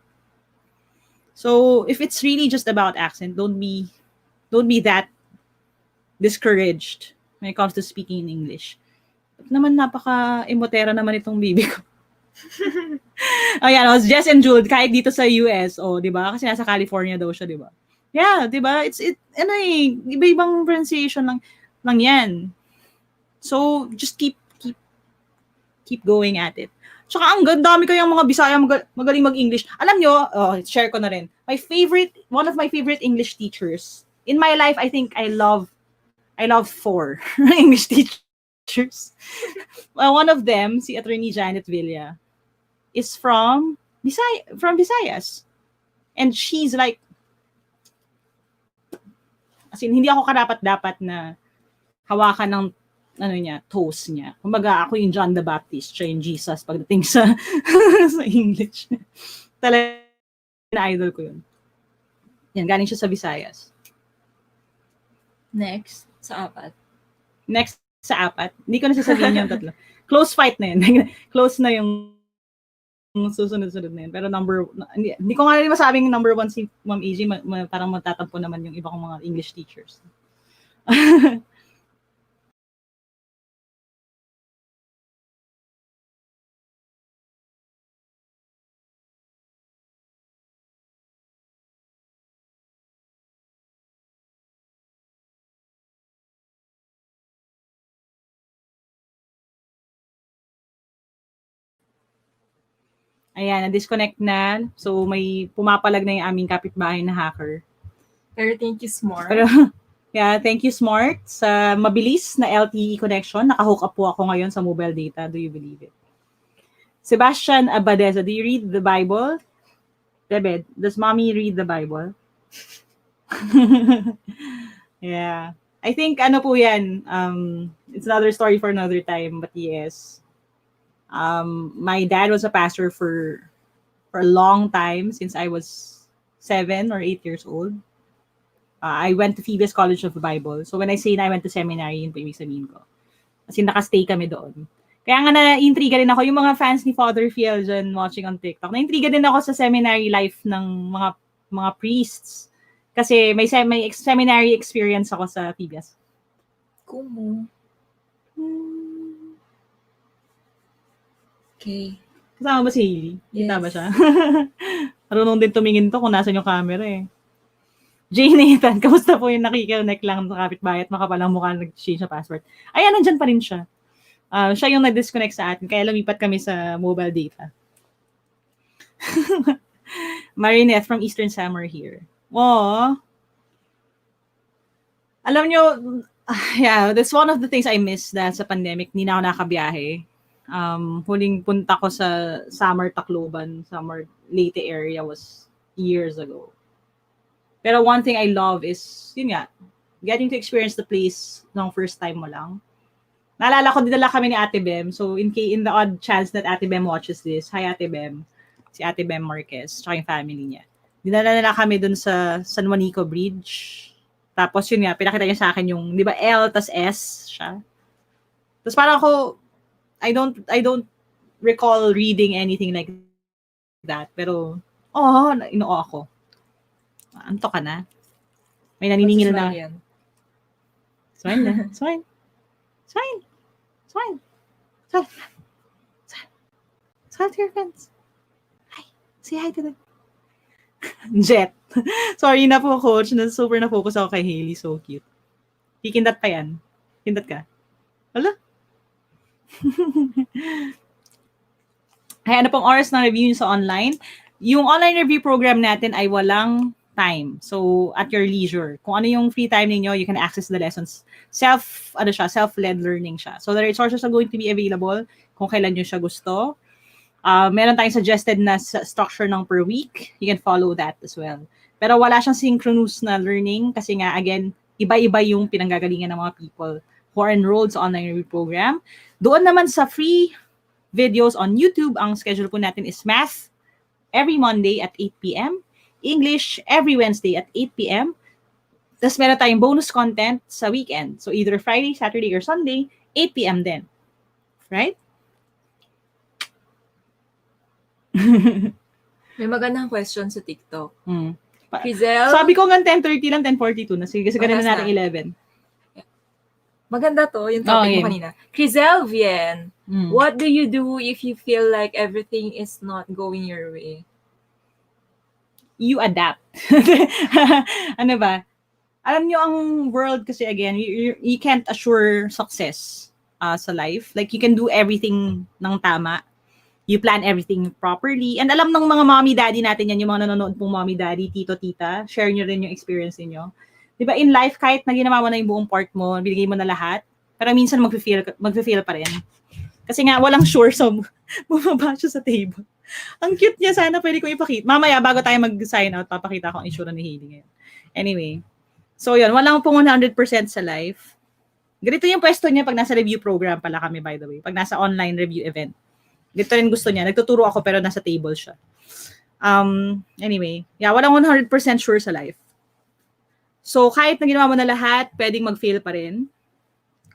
[SPEAKER 4] So, if it's really just about accent, don't be that discouraged when it comes to speaking in English. At naman napaka-emotera naman itong bibi ko. Ayan, I was Jess and Jude, kahit dito sa US, di ba? Kasi nasa California daw siya, di ba? Yeah, di ba? Iba-ibang pronunciation lang yan. So, just keep going at it. Tsaka ang dami kayang mga Bisaya magaling mag-English. Alam nyo, share ko na rin. One of my favorite English teachers. In my life, I think I love 4 English teachers. One of them, si Attorney Janet Villa, is from Visayas. And she's like, as in, hindi ako karapat-dapat na hawakan ng toes niya. Kumbaga, ako yung John the Baptist, siya yung Jesus pagdating sa sa English. Talaga na idol ko yun. Yan, galing siya sa Visayas.
[SPEAKER 5] Next, sa 4.
[SPEAKER 4] Hindi ko na sasabihin yung tatlo. Close fight na yun. Close na yung susunod-sunod na yun. Pero hindi ko nga rin masabing number 1 si Ma'am AJ, parang matatampo naman yung iba kong mga English teachers. Ayan, na-disconnect na. So, may pumapalag na yung aming kapitbahay na hacker.
[SPEAKER 5] Pero thank you, Smart.
[SPEAKER 4] Thank you, Smart, sa mabilis na LTE connection. Naka-hook up po ako ngayon sa mobile data. Do you believe it? Sebastian Abadeza, do you read the Bible? Does mommy read the Bible? Yeah. I think ano po yan, it's another story for another time, but yes. My dad was a pastor for a long time, since I was 7 or 8 years old. I went to Phoebus College of the Bible. So when I say na I went to seminary, yun po ibig sabihin ko. Kasi nakastay kami doon. Kaya nga na-intriga rin ako, yung mga fans ni Father Fiel dyan watching on TikTok, na-intriga din ako sa seminary life ng mga priests. Kasi may seminary experience ako sa Phoebus.
[SPEAKER 5] Kumu. Okay.
[SPEAKER 4] Kasama ba si Hailey?
[SPEAKER 5] Yes.
[SPEAKER 4] Kita ba siya? Marunong din tumingin to kung nasan yung camera eh. Jay Nathan, kamusta po yung nakikilnek lang sa kapitbahay at makapalang mukha nag-change na password? Ayan, nandyan pa rin siya. Siya yung nag-disconnect sa atin, kaya lumipat kami sa mobile data. Marinette from Eastern Summer here. Aww. Alam nyo, yeah, that's one of the things I miss dahil sa pandemic. Hindi na ako nakabiyahe. Huling punta ko sa Summer Tacloban, Summer Leyte area was years ago. Pero one thing I love is, yun nga, getting to experience the place ng first time mo lang. Naalala ko, dinala kami ni Ate Bem. So, in the odd chance that Ate Bem watches this, hi Ate Bem, si Ate Bem Marquez, tsaka yung family niya. Dinala nila kami dun sa San Juanico Bridge. Tapos yun nga, pinakita niya sa akin yung, di ba, L tas S siya. Tapos parang ako, I don't recall reading anything like that. Pero, inoo ako. Anto ka na? May naniningil na. Smile na. Smile. Smile. Smile. Smile. Smile. Smile to your friends. Hi. Say hi to them. Jet. Sorry na po, coach. Super na-focus ako kay Hailey. So cute. Kikindat pa yan. Kindat ka. Wala. Ay, ano pong oras ng review sa online? Yung online review program natin ay walang time. So, at your leisure. Kung ano yung free time ninyo, you can access the lessons. Self-led learning siya. So, the resources are going to be available kung kailan nyo siya gusto. Meron tayong suggested na structure ng per week. You can follow that as well. Pero wala siyang synchronous na learning kasi nga, again, iba-iba yung pinanggagalingan ng mga people who are enrolled sa online review program. Doon naman sa free videos on YouTube, ang schedule po natin is math every Monday at 8 p.m., English every Wednesday at 8 p.m. Tapos meron tayong bonus content sa weekend. So either Friday, Saturday, or Sunday, 8 p.m. din. Right?
[SPEAKER 5] May magandang question sa TikTok. Crizel?
[SPEAKER 4] Sabi ko nga 10:30 lang, 10:42 na. Sige, kasi ganun na natin 11.
[SPEAKER 5] Maganda to, yung topic mo kanina. Crizel Vien, what do you do if you feel like everything is not going your way?
[SPEAKER 4] You adapt. Ano ba? Alam nyo, ang world kasi, again, you can't assure success sa life. Like, you can do everything ng tama. You plan everything properly. And alam ng mga mommy, daddy natin yan, yung mga nanonood pong mommy, daddy, tito, tita, share nyo rin yung experience niyo. Diba, in life, kahit na ginawa mo na yung buong part mo, binigay mo na lahat, pero minsan mag-feel pa rin. Kasi nga, walang sure, so bumaba siya sa table. Ang cute niya, sana pwede ko ipakita. Mamaya, bago tayo mag-sign out, papakita ko ang issue ni Hailey ngayon. Anyway, so yun, walang pong 100% sa life. Ganito yung pwesto niya pag nasa review program pala kami, by the way. Pag nasa online review event. Ganito rin gusto niya. Nagtuturo ako pero nasa table siya. Anyway, yeah, walang 100% sure sa life. So, kahit na ginawa mo na lahat, pwedeng mag-fail pa rin.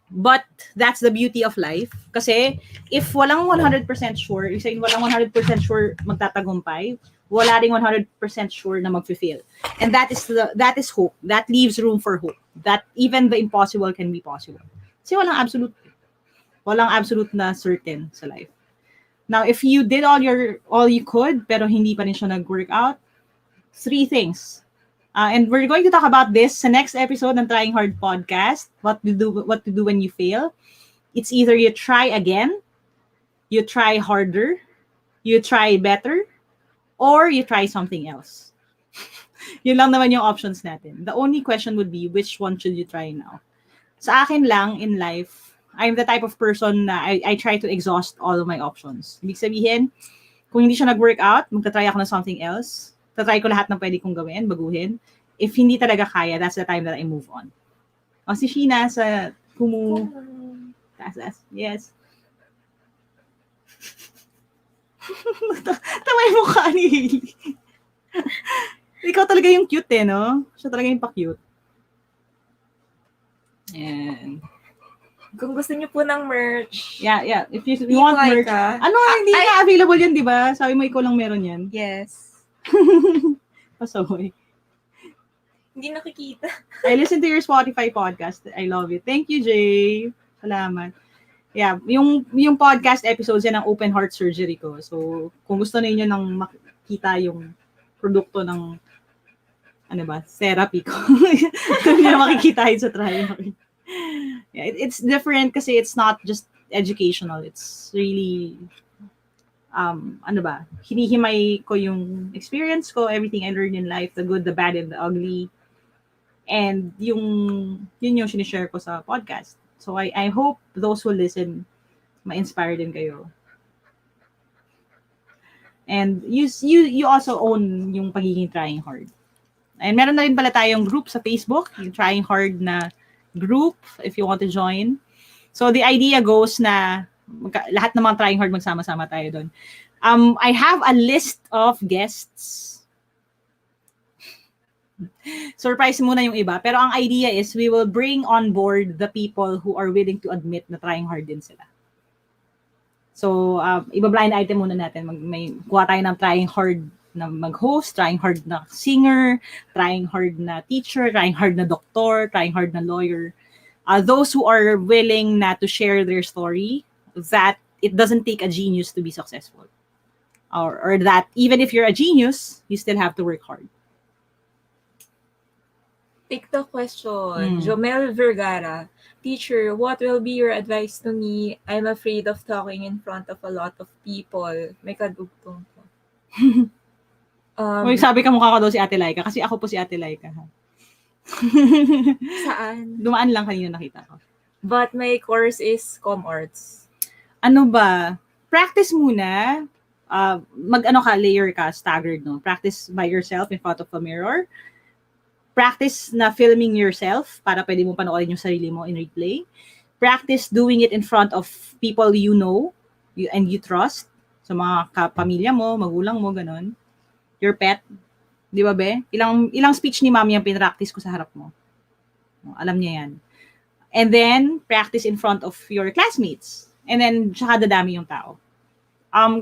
[SPEAKER 4] But, that's the beauty of life. Kasi, if walang 100% sure, if saying walang 100% sure magtatagumpay, wala ring 100% sure na mag-fail. And that is hope. That leaves room for hope. That even the impossible can be possible. Kasi walang absolute na certain sa life. Now, if you did all you could, pero hindi pa rin siya nag-work out, 3 things. And we're going to talk about this sa next episode ng Trying Hard podcast. What to do when you fail. It's either you try again, you try harder, you try better, or you try something else. Yun lang naman yung options natin. The only question would be, which one should you try now? Sa akin lang, in life, I'm the type of person na I try to exhaust all of my options. Ibig sabihin, kung hindi siya nag-work out, magta-try ako ng something else. Tatry ko lahat ng pwede kong gawin, baguhin. If hindi talaga kaya, that's the time that I move on. O, si Sheena sa Kumu. Taas. Yes. Tama yung mukha ni Hailey. Ikaw talaga yung cute no? Siya talaga yung pa-cute. And
[SPEAKER 5] Kung gusto niyo po ng merch,
[SPEAKER 4] yeah. If you
[SPEAKER 5] Team
[SPEAKER 4] want merch,
[SPEAKER 5] Lyqa.
[SPEAKER 4] hindi na available yan, di ba? Sabi mo ikaw lang meron yan.
[SPEAKER 5] Yes.
[SPEAKER 4] Pasoy.
[SPEAKER 5] Hindi nakikita.
[SPEAKER 4] I listen to your Spotify podcast. I love it. Thank you, Jay. Salamat. Yeah, yung podcast episodes yan ng open heart surgery ko. So, kung gusto niyo nang makita yung produkto ng therapy ko. Doon niyo makikita yun sa tryhard. Yeah, it's different kasi it's not just educational. It's really hinihimay ko yung experience ko, everything I learned in life, the good, the bad, and the ugly. And yun yung sinishare ko sa podcast. So I hope those who listen ma-inspire din kayo. And you also own yung pagiging trying hard. And meron na rin pala tayong group sa Facebook, yung trying hard na group if you want to join. So the idea goes na lahat ng mga trying hard magsama-sama tayo doon. I have a list of guests. Surprise muna yung iba. Pero ang idea is we will bring on board the people who are willing to admit na trying hard din sila. So, iba-blind item muna natin. May kuha tayo ng trying hard na mag-host, trying hard na singer, trying hard na teacher, trying hard na doktor, trying hard na lawyer. Those who are willing na to share their story, that it doesn't take a genius to be successful. Or that even if you're a genius, you still have to work hard.
[SPEAKER 5] TikTok question. Jomel Vergara. Teacher, what will be your advice to me? I'm afraid of talking in front of a lot of people. May kadugtong ko.
[SPEAKER 4] Sabi ka mukha ko daw si Ate Lyqa kasi ako po si Ate Lyqa.
[SPEAKER 5] Saan?
[SPEAKER 4] Dumaan lang kanina nakita ko.
[SPEAKER 5] But my course is Com Arts.
[SPEAKER 4] Ano ba? Practice muna. Layer ka, staggered, no? Practice by yourself in front of a mirror. Practice na filming yourself para pwede mo panoorin yung sarili mo in replay. Practice doing it in front of people you know and you trust. So mga kapamilya mo, magulang mo, ganun. Your pet. Di ba, be? Ilang speech ni mami ang pinractice ko sa harap mo. Alam niya yan. And then, practice in front of your classmates. And then, tsaka dadami yung tao.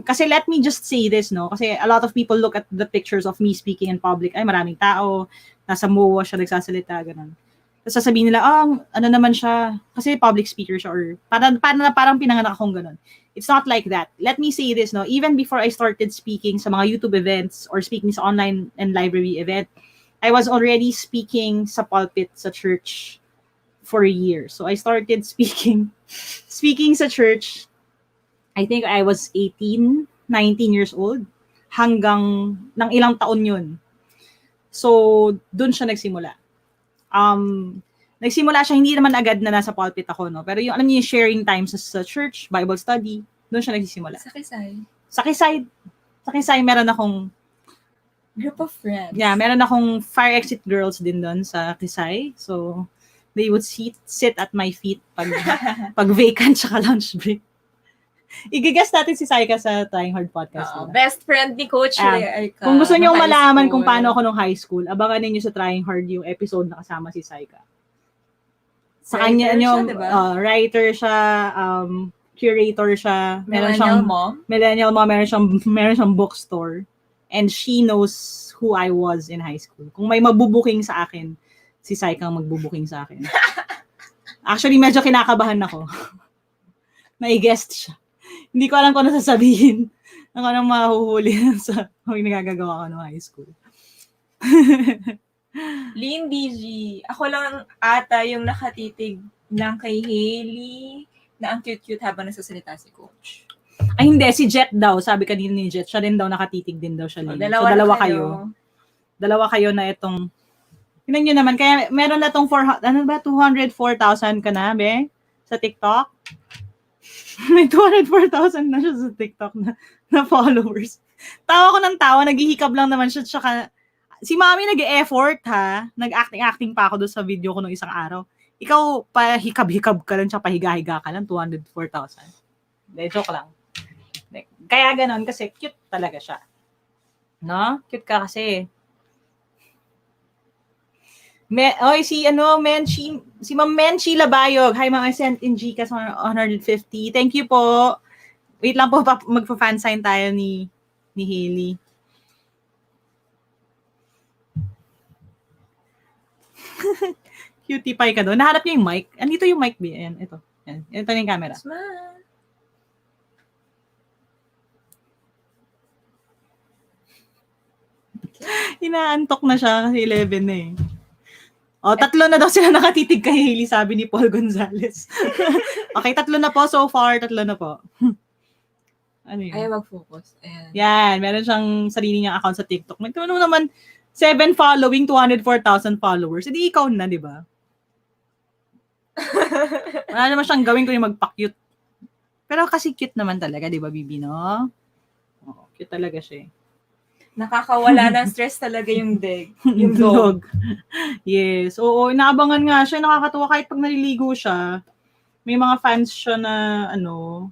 [SPEAKER 4] Kasi let me just say this, no? Kasi a lot of people look at the pictures of me speaking in public. Ay, maraming tao. Nasa MOA siya nagsasalita, ganun. Tapos sasabihin nila, ano naman siya? Kasi public speaker siya or parang pinanganak akong ganun. It's not like that. Let me say this, no? Even before I started speaking sa mga YouTube events or speaking sa online and library event, I was already speaking sa pulpit sa church for a year. So I started speaking sa church. I think I was 18, 19 years old. Hanggang ng ilang taon yun. So, dun siya nagsimula. Nagsimula siya, hindi naman agad na nasa pulpit ako, no? Pero yung, alam niyo, yung sharing time sa church, Bible study, doon siya nagsisimula. Sa Kisay, meron akong
[SPEAKER 5] group of friends.
[SPEAKER 4] Yeah, meron akong fire exit girls din doon sa Kisay. So, they would sit at my feet pag vacant tsaka lunch break. Igigas natin si Saika sa Trying Hard podcast.
[SPEAKER 5] Best friend ni Coach Lyqa.
[SPEAKER 4] Kung gusto niyo malaman kung paano ako nung high school, abangan niyo sa Trying Hard yung episode na kasama si Saika. Sa kanya, diba? Writer siya, curator siya.
[SPEAKER 5] Millennial mom,
[SPEAKER 4] meron siyang bookstore. And she knows who I was in high school. Kung may magbubuking sa akin, si Saika ang magbubuking sa akin. Actually, medyo kinakabahan ako. Nai-guest siya. Hindi ko alam kung ano sasabihin. Ako nang mahuhuli sa nagagagawa ko ng high school.
[SPEAKER 5] Lynn DG, ako lang ata yung nakatitig lang kay Hailey na ang cute-cute habang nagsasalita si Coach.
[SPEAKER 4] Ay hindi, si Jet daw. Sabi kanina ni Jet, siya rin daw nakatitig din daw siya. Dalawa kayo. Dalawa kayo na itong, tingnan nyo naman, kaya meron na itong 204,000 ka na, be? Sa TikTok? May 204,000 na siya sa TikTok na followers. Tawa ko ng tawa, naghihikab lang naman siya. Tsaka, si Mami nag-e-effort ha. Nag-acting pa ako doon sa video ko nung isang araw. Ikaw, pahikab-hikab ka lang, tsaka pahiga-higa ka lang, 204,000. Hindi, joke lang. Kaya ganon, kasi cute talaga siya. No? Cute ka kasi. Si Ma'am Menchi Labayog. Hi, Ma'am, I sent in Gcash 150. Thank you po. Wait lang po, magpa-fan sign tayo ni Hailey. Cutie pie ka doon. Nahanap niya yung mic. Andito yung mic, B. Ayan, ito. Ayan. Ito na yung camera.
[SPEAKER 5] Smile.
[SPEAKER 4] Inaantok na siya kasi 11 na eh. O, 3 na daw sila nakatitig kay Hailey, sabi ni Paul Gonzales. Okay, 3 na po so far. 3 na po. Ano yun?
[SPEAKER 5] Ayaw mag-focus. Ayan.
[SPEAKER 4] Yan, meron siyang sarili niyang account sa TikTok. May ano naman, 7 following, 204,000 followers. Hindi ikaw na, di ba? Wala naman siyang gawin kung yung magpa-cute. Pero kasi cute naman talaga, di ba, Bibi, no? Oo, cute talaga siya.
[SPEAKER 5] Nakakawala ng stress talaga yung yung dog.
[SPEAKER 4] Yes. Oo, inaabangan nga siya. Nakakatuwa kahit pag naliligo siya. May mga fans siya na, no?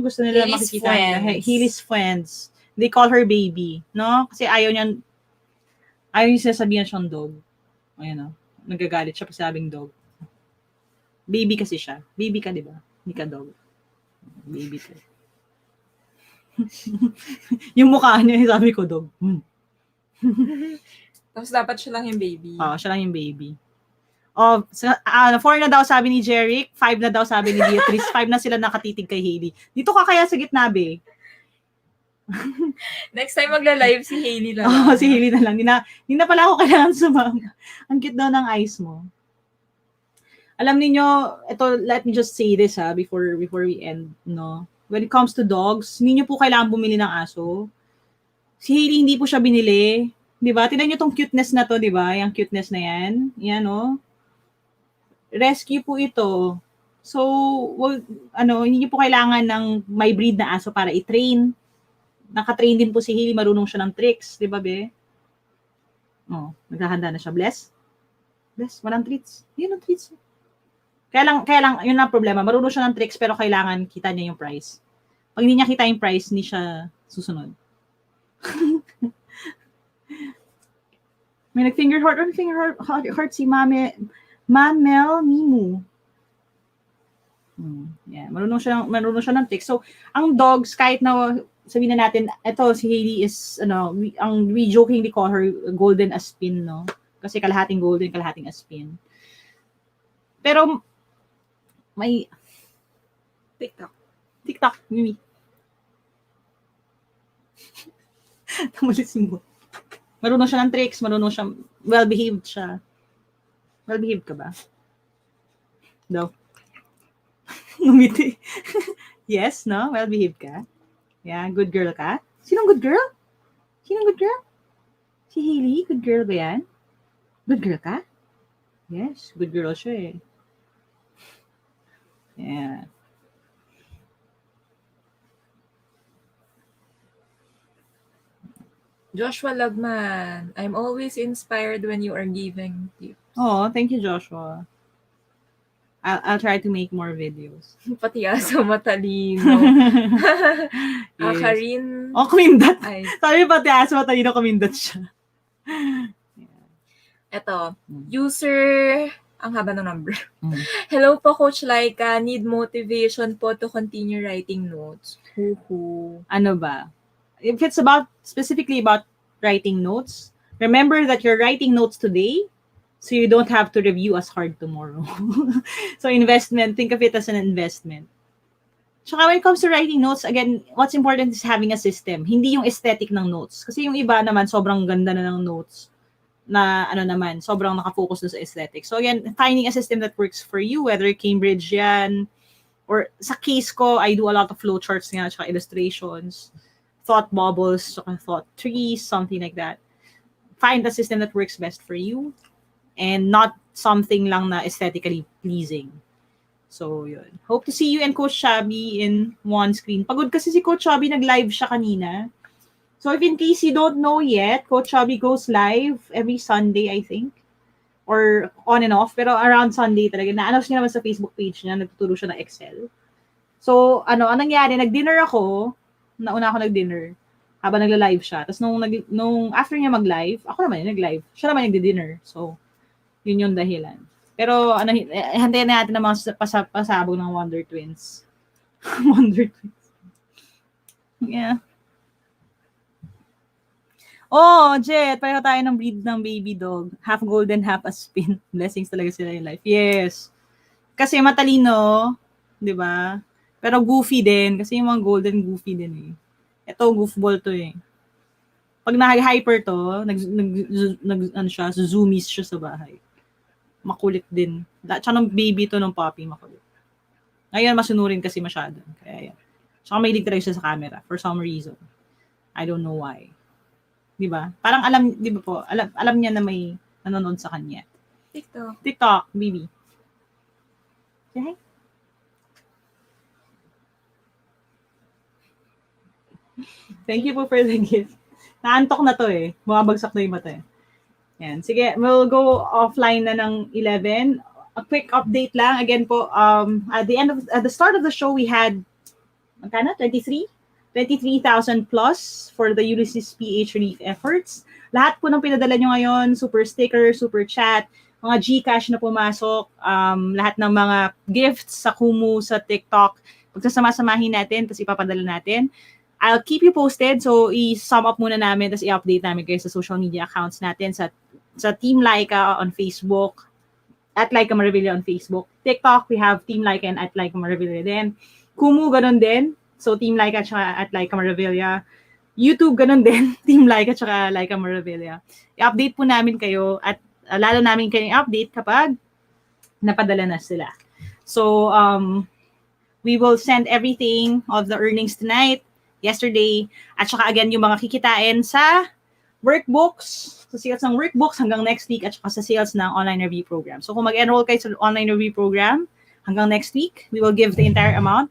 [SPEAKER 4] Gusto nila
[SPEAKER 5] Hailey's
[SPEAKER 4] makikita
[SPEAKER 5] friends.
[SPEAKER 4] nila. Hailey's friends. They call her baby, no? Kasi ayaw niya sinasabihan siyang dog. Ayun, no? Nagagalit siya pag sabing dog. Baby kasi siya. Baby ka, di ba? Hindi ka dog. Baby ka. Yung mukha niya, sabi ko, dog.
[SPEAKER 5] Tapos dapat siya lang yung baby.
[SPEAKER 4] Oo, siya lang yung baby. 4 na daw sabi ni Jeric, 5 na daw sabi ni Beatrice, 5 na sila nakatitig kay Hailey. Dito ka kaya sa gitna, be.
[SPEAKER 5] Next time magla-live si Hailey lang.
[SPEAKER 4] Si Hailey na lang. Hindi na pala ako kailangan sumama. Ang cute daw ng eyes mo. Alam niyo, let me just say this before we end, no. When it comes to dogs, hindi niyo po kailangan bumili ng aso. Si Hailey hindi po siya binili, 'di ba? Tingnan niyo tong cuteness na to, 'di ba? Yung cuteness na 'yan. Yan, no. Rescue po ito. So, hindi niyo po kailangan ng may breed na aso para i-train. Naka-train din po si Hailey, marunong siya ng tricks, 'di ba, be? Naghahanda na siya. Bless, walang treats. Yun ang treats. Kaya lang, yun ang problema. Marunong siya ng tricks, pero kailangan kita niya yung price. Pag hindi niya kita yung price, hindi siya susunod. May nag-finger heart si Mamel Mimu. Yeah, marunong siya ng tricks. So, ang dogs, kahit na sabihin na natin, si Hailey is, we jokingly call her golden aspin, no? Kasi kalahating golden, kalahating aspin. Pero, may TikTok, Mimi. Tamalis mo. Marunong siya ng tricks, well-behaved siya. Well-behaved ka ba? No. Ngumiti. Yes, no? Well-behaved ka? Yeah, good girl ka? Sinong good girl? Si Hailey? Good girl ba yan? Good girl ka? Yes, good girl siya eh. Yeah.
[SPEAKER 5] Joshua Lagman, I'm always inspired when you are giving tips.
[SPEAKER 4] Oh, thank you, Joshua. I'll try to make more videos.
[SPEAKER 5] Pati aso matalino.
[SPEAKER 4] Yes.
[SPEAKER 5] Karin.
[SPEAKER 4] Kumindat.
[SPEAKER 5] Ay,
[SPEAKER 4] Sabi pati aso matalino, kumindat siya.
[SPEAKER 5] eto. User, ang haba ng number.
[SPEAKER 4] Mm.
[SPEAKER 5] Hello po, Coach Lyqa. Need motivation po to continue writing notes.
[SPEAKER 4] Ano ba? If it's specifically about writing notes, remember that you're writing notes today, so you don't have to review as hard tomorrow. So investment, think of it as an investment. Tsaka when it comes to writing notes, again, what's important is having a system. Hindi yung aesthetic ng notes. Kasi yung iba naman, sobrang ganda na ng notes na sobrang nakafocus na sa aesthetic. So again, finding a system that works for you, whether Cambridge yan, or sa case ko, I do a lot of flowcharts nga, tsaka illustrations, thought bubbles, tsaka thought trees, something like that. Find a system that works best for you and not something lang na aesthetically pleasing. So, yun. Hope to see you and Coach Shabby in one screen. Pagod kasi si Coach Shabby, nag-live siya kanina. So, if in case you don't know yet, Coach Shabby goes live every Sunday, I think. or on and off, pero around Sunday talaga, na-announce niya naman sa Facebook page niya, nagtuturo siya ng Excel. So, ang nangyari, nag-dinner ako, nauna ako nag-dinner, habang nagla-live siya. Tapos nung after niya mag-live, ako naman yung nag-live. Siya naman yung nagdi-dinner. So, yun yung dahilan. Pero, hantayin natin ng mga pasabog ng Wonder Twins. Wonder Twins. Yeah. Oh, Jet, pareho tayo ng breed ng baby dog. Half golden, half a spin. Blessings talaga sila in life. Yes. Kasi matalino, di ba? Pero goofy din. Kasi yung mga golden goofy din eh. Ito, goofball to eh. Pag nag-hyper to, zoomies siya sa bahay. Makulit din. Tsaka ng baby to, ng puppy, makulit. Ngayon, masunurin kasi masyado. Kaya yan. Tsaka may talaga siya sa camera for some reason. I don't know why. Di ba? Parang alam, di ba po, alam niya na may nanonood sa kanya. TikTok, baby. Okay? Thank you po for the gift. Naantok na to eh. Bumabagsak na yung mata eh. Yan. Sige, we'll go offline na ng 11. A quick update lang. Again po, at the start of the show, we had, magkano? 23,000 plus for the Ulysses PH relief efforts. Lahat po ng pinadala nyo ngayon, SuperStickers, SuperChat, mga GCash na pumasok, lahat ng mga gifts sa Kumu, sa TikTok, pagsasama-samahin natin, tapos ipapadala natin. I'll keep you posted. So, i-sum up muna namin, tapos i-update namin kayo sa social media accounts natin, sa Team Lyqa on Facebook, at Lyqa Maravilla on Facebook. TikTok, we have Team Lyqa and at Lyqa Maravilla din. Kumu, ganun din. So, Team Lyqa at Lyqa Maravilla. YouTube, ganun din. Team Lyqa at Lyqa Maravilla. I-update po namin kayo at lalo namin kayo i-update kapag napadala na sila. So, we will send everything of the earnings tonight, yesterday, at saka again yung mga kikitain sa workbooks, sa sales ng workbooks hanggang next week, at saka sa sales ng online review program. So, kung mag-enroll kayo sa online review program hanggang next week, we will give the entire amount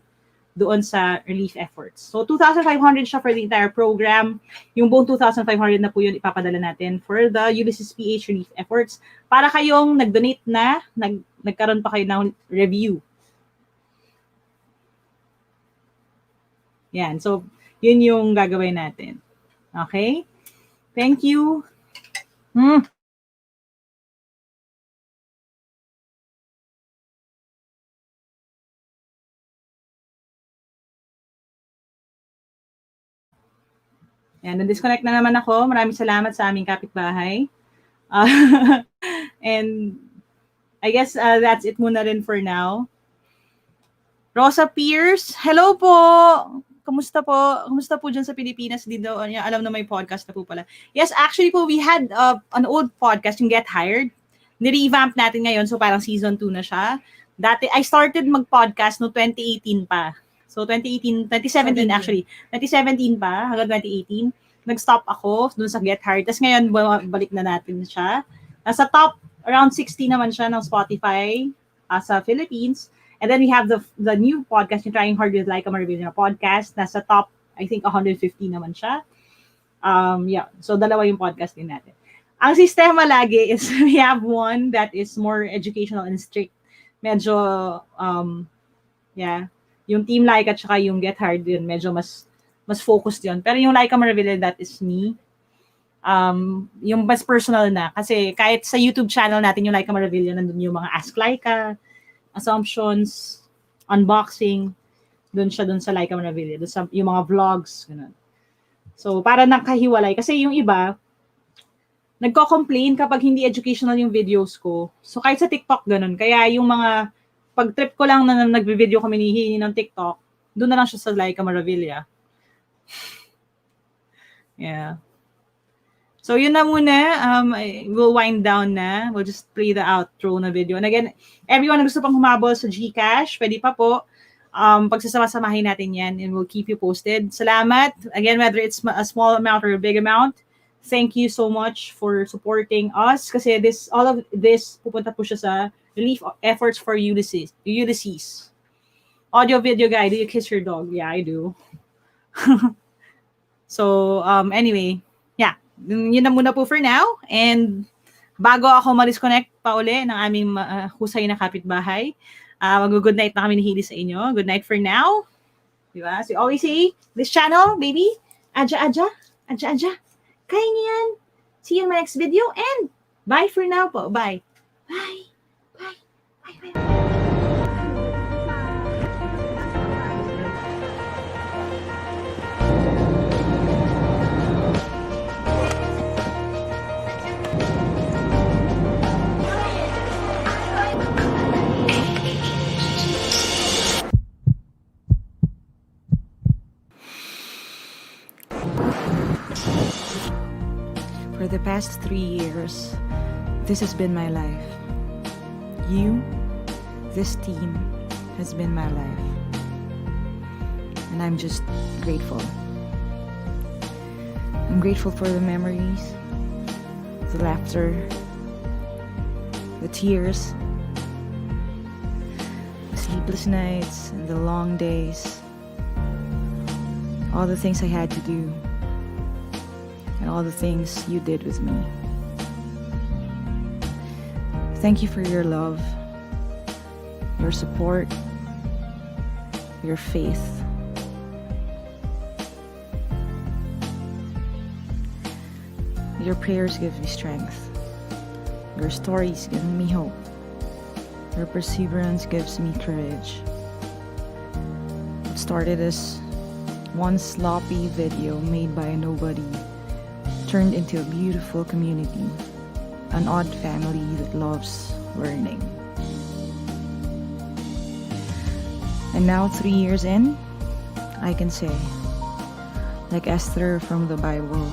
[SPEAKER 4] doon sa relief efforts. So, 2,500 siya for the entire program. Yung buong 2,500 na po yun ipapadala natin for the Ulysses PH relief efforts para kayong nag-donate na, nagkaroon pa kayo ng review. Yan. So, yun yung gagawin natin. Okay? Thank you. Yan, na-disconnect na naman ako. Maraming salamat sa aming kapitbahay. And I guess that's it muna rin for now. Rosa Pierce, hello po! Kamusta po? Kamusta po dyan sa Pilipinas? Di daw niya alam na may podcast na po pala. Yes, actually po, we had an old podcast, yung Get Hired. Ni-revamp natin ngayon, so parang season 2 na siya. Dati, I started mag-podcast no 2018 pa. So 2017 actually. 2017 pa, hanggang 2018. Nag-stop ako dun sa Get Hired. Tapos ngayon, balik na natin siya. Nasa top, around 60 naman siya ng Spotify sa Philippines. And then we have the new podcast, yung Trying Hard with Lyqa Maravilla podcast. Nasa top, I think, 150 naman siya. Yeah, so dalawa yung podcast din natin. Ang sistema lagi is we have one that is more educational and strict. Medyo, yeah, yung Team Lyqa at saka yung Get Hard din, medyo mas focused yun. Pero yung Lyqa Maravilla, that is me. Yung mas personal na. Kasi kahit sa YouTube channel natin, yung Lyqa Maravilla, nandun yung mga Ask Lyqa, assumptions, unboxing, dun sa Lyqa Maravilla, dun sa yung mga vlogs, ganun. So, para nakahiwalay. Kasi yung iba, nagko-complain kapag hindi educational yung videos ko. So, kahit sa TikTok, ganun. Kaya yung mga, pag trip ko lang na nagbe-video kami ni ng TikTok, doon na lang siya sa Lyqa Maravilla. Yeah. So, yun na muna. We'll wind down na. We'll just play the outro na video. And again, everyone na gusto pang humabol sa GCash, pwede pa po. Pagsasama-samahin natin yan and we'll keep you posted. Salamat. Again, whether it's a small amount or a big amount, thank you so much for supporting us. Kasi all of this, pupunta po siya sa relief efforts for Ulysses. Audio video guy, do you kiss your dog? Yeah, I do. So, anyway, yeah. Yun na muna po for now. And bago ako ma-disconnect pa uli ng aming husay na kapitbahay, mag-good night na kami ni Hili sa inyo. Good night for now. Diba? So you always say, this channel, baby, aja. Kaya niyo yan. See you in my next video and bye for now po. Bye. Bye.
[SPEAKER 1] For the past 3 years, this has been my life. You, this team, has been my life. And I'm just grateful. I'm grateful for the memories, the laughter, the tears, the sleepless nights, and the long days. All the things I had to do. And all the things you did with me. Thank you for your love, your support, your faith. Your prayers give me strength. Your stories give me hope. Your perseverance gives me courage. It started as one sloppy video made by a nobody, turned into a beautiful community, an odd family that loves learning. And now 3 years in, I can say, like Esther from the Bible,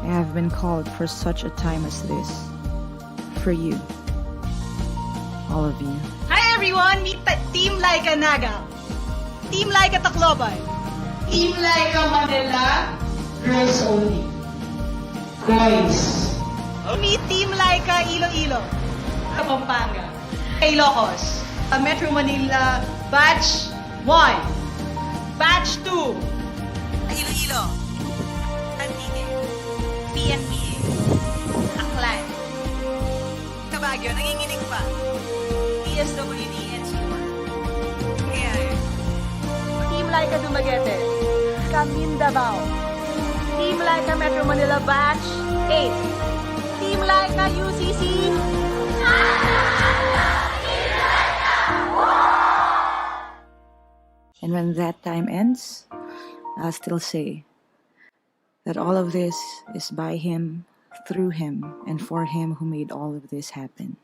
[SPEAKER 1] I have been called for such a time as this, for you, all of you.
[SPEAKER 2] Hi everyone! Meet Team Lyqa Naga. Team Lyqa Tacloban.
[SPEAKER 3] Team Lyqa Manila, girls only. Boys.
[SPEAKER 2] Meet Team Lyqa Iloilo. Pampanga. Ilocos. Metro Manila, Batch 1. Batch 2. Iloilo. Antique. PNPA. Aklan. Kabagyo, nanginginig pa. DSWD and C1. Kaya Team Lyqa Dumaguete. Camindabao. Team Lyqa Metro Manila Batch 8. Team Lyqa UCC.
[SPEAKER 1] And when that time ends, I'll still say that all of this is by Him, through Him, and for Him who made all of this happen.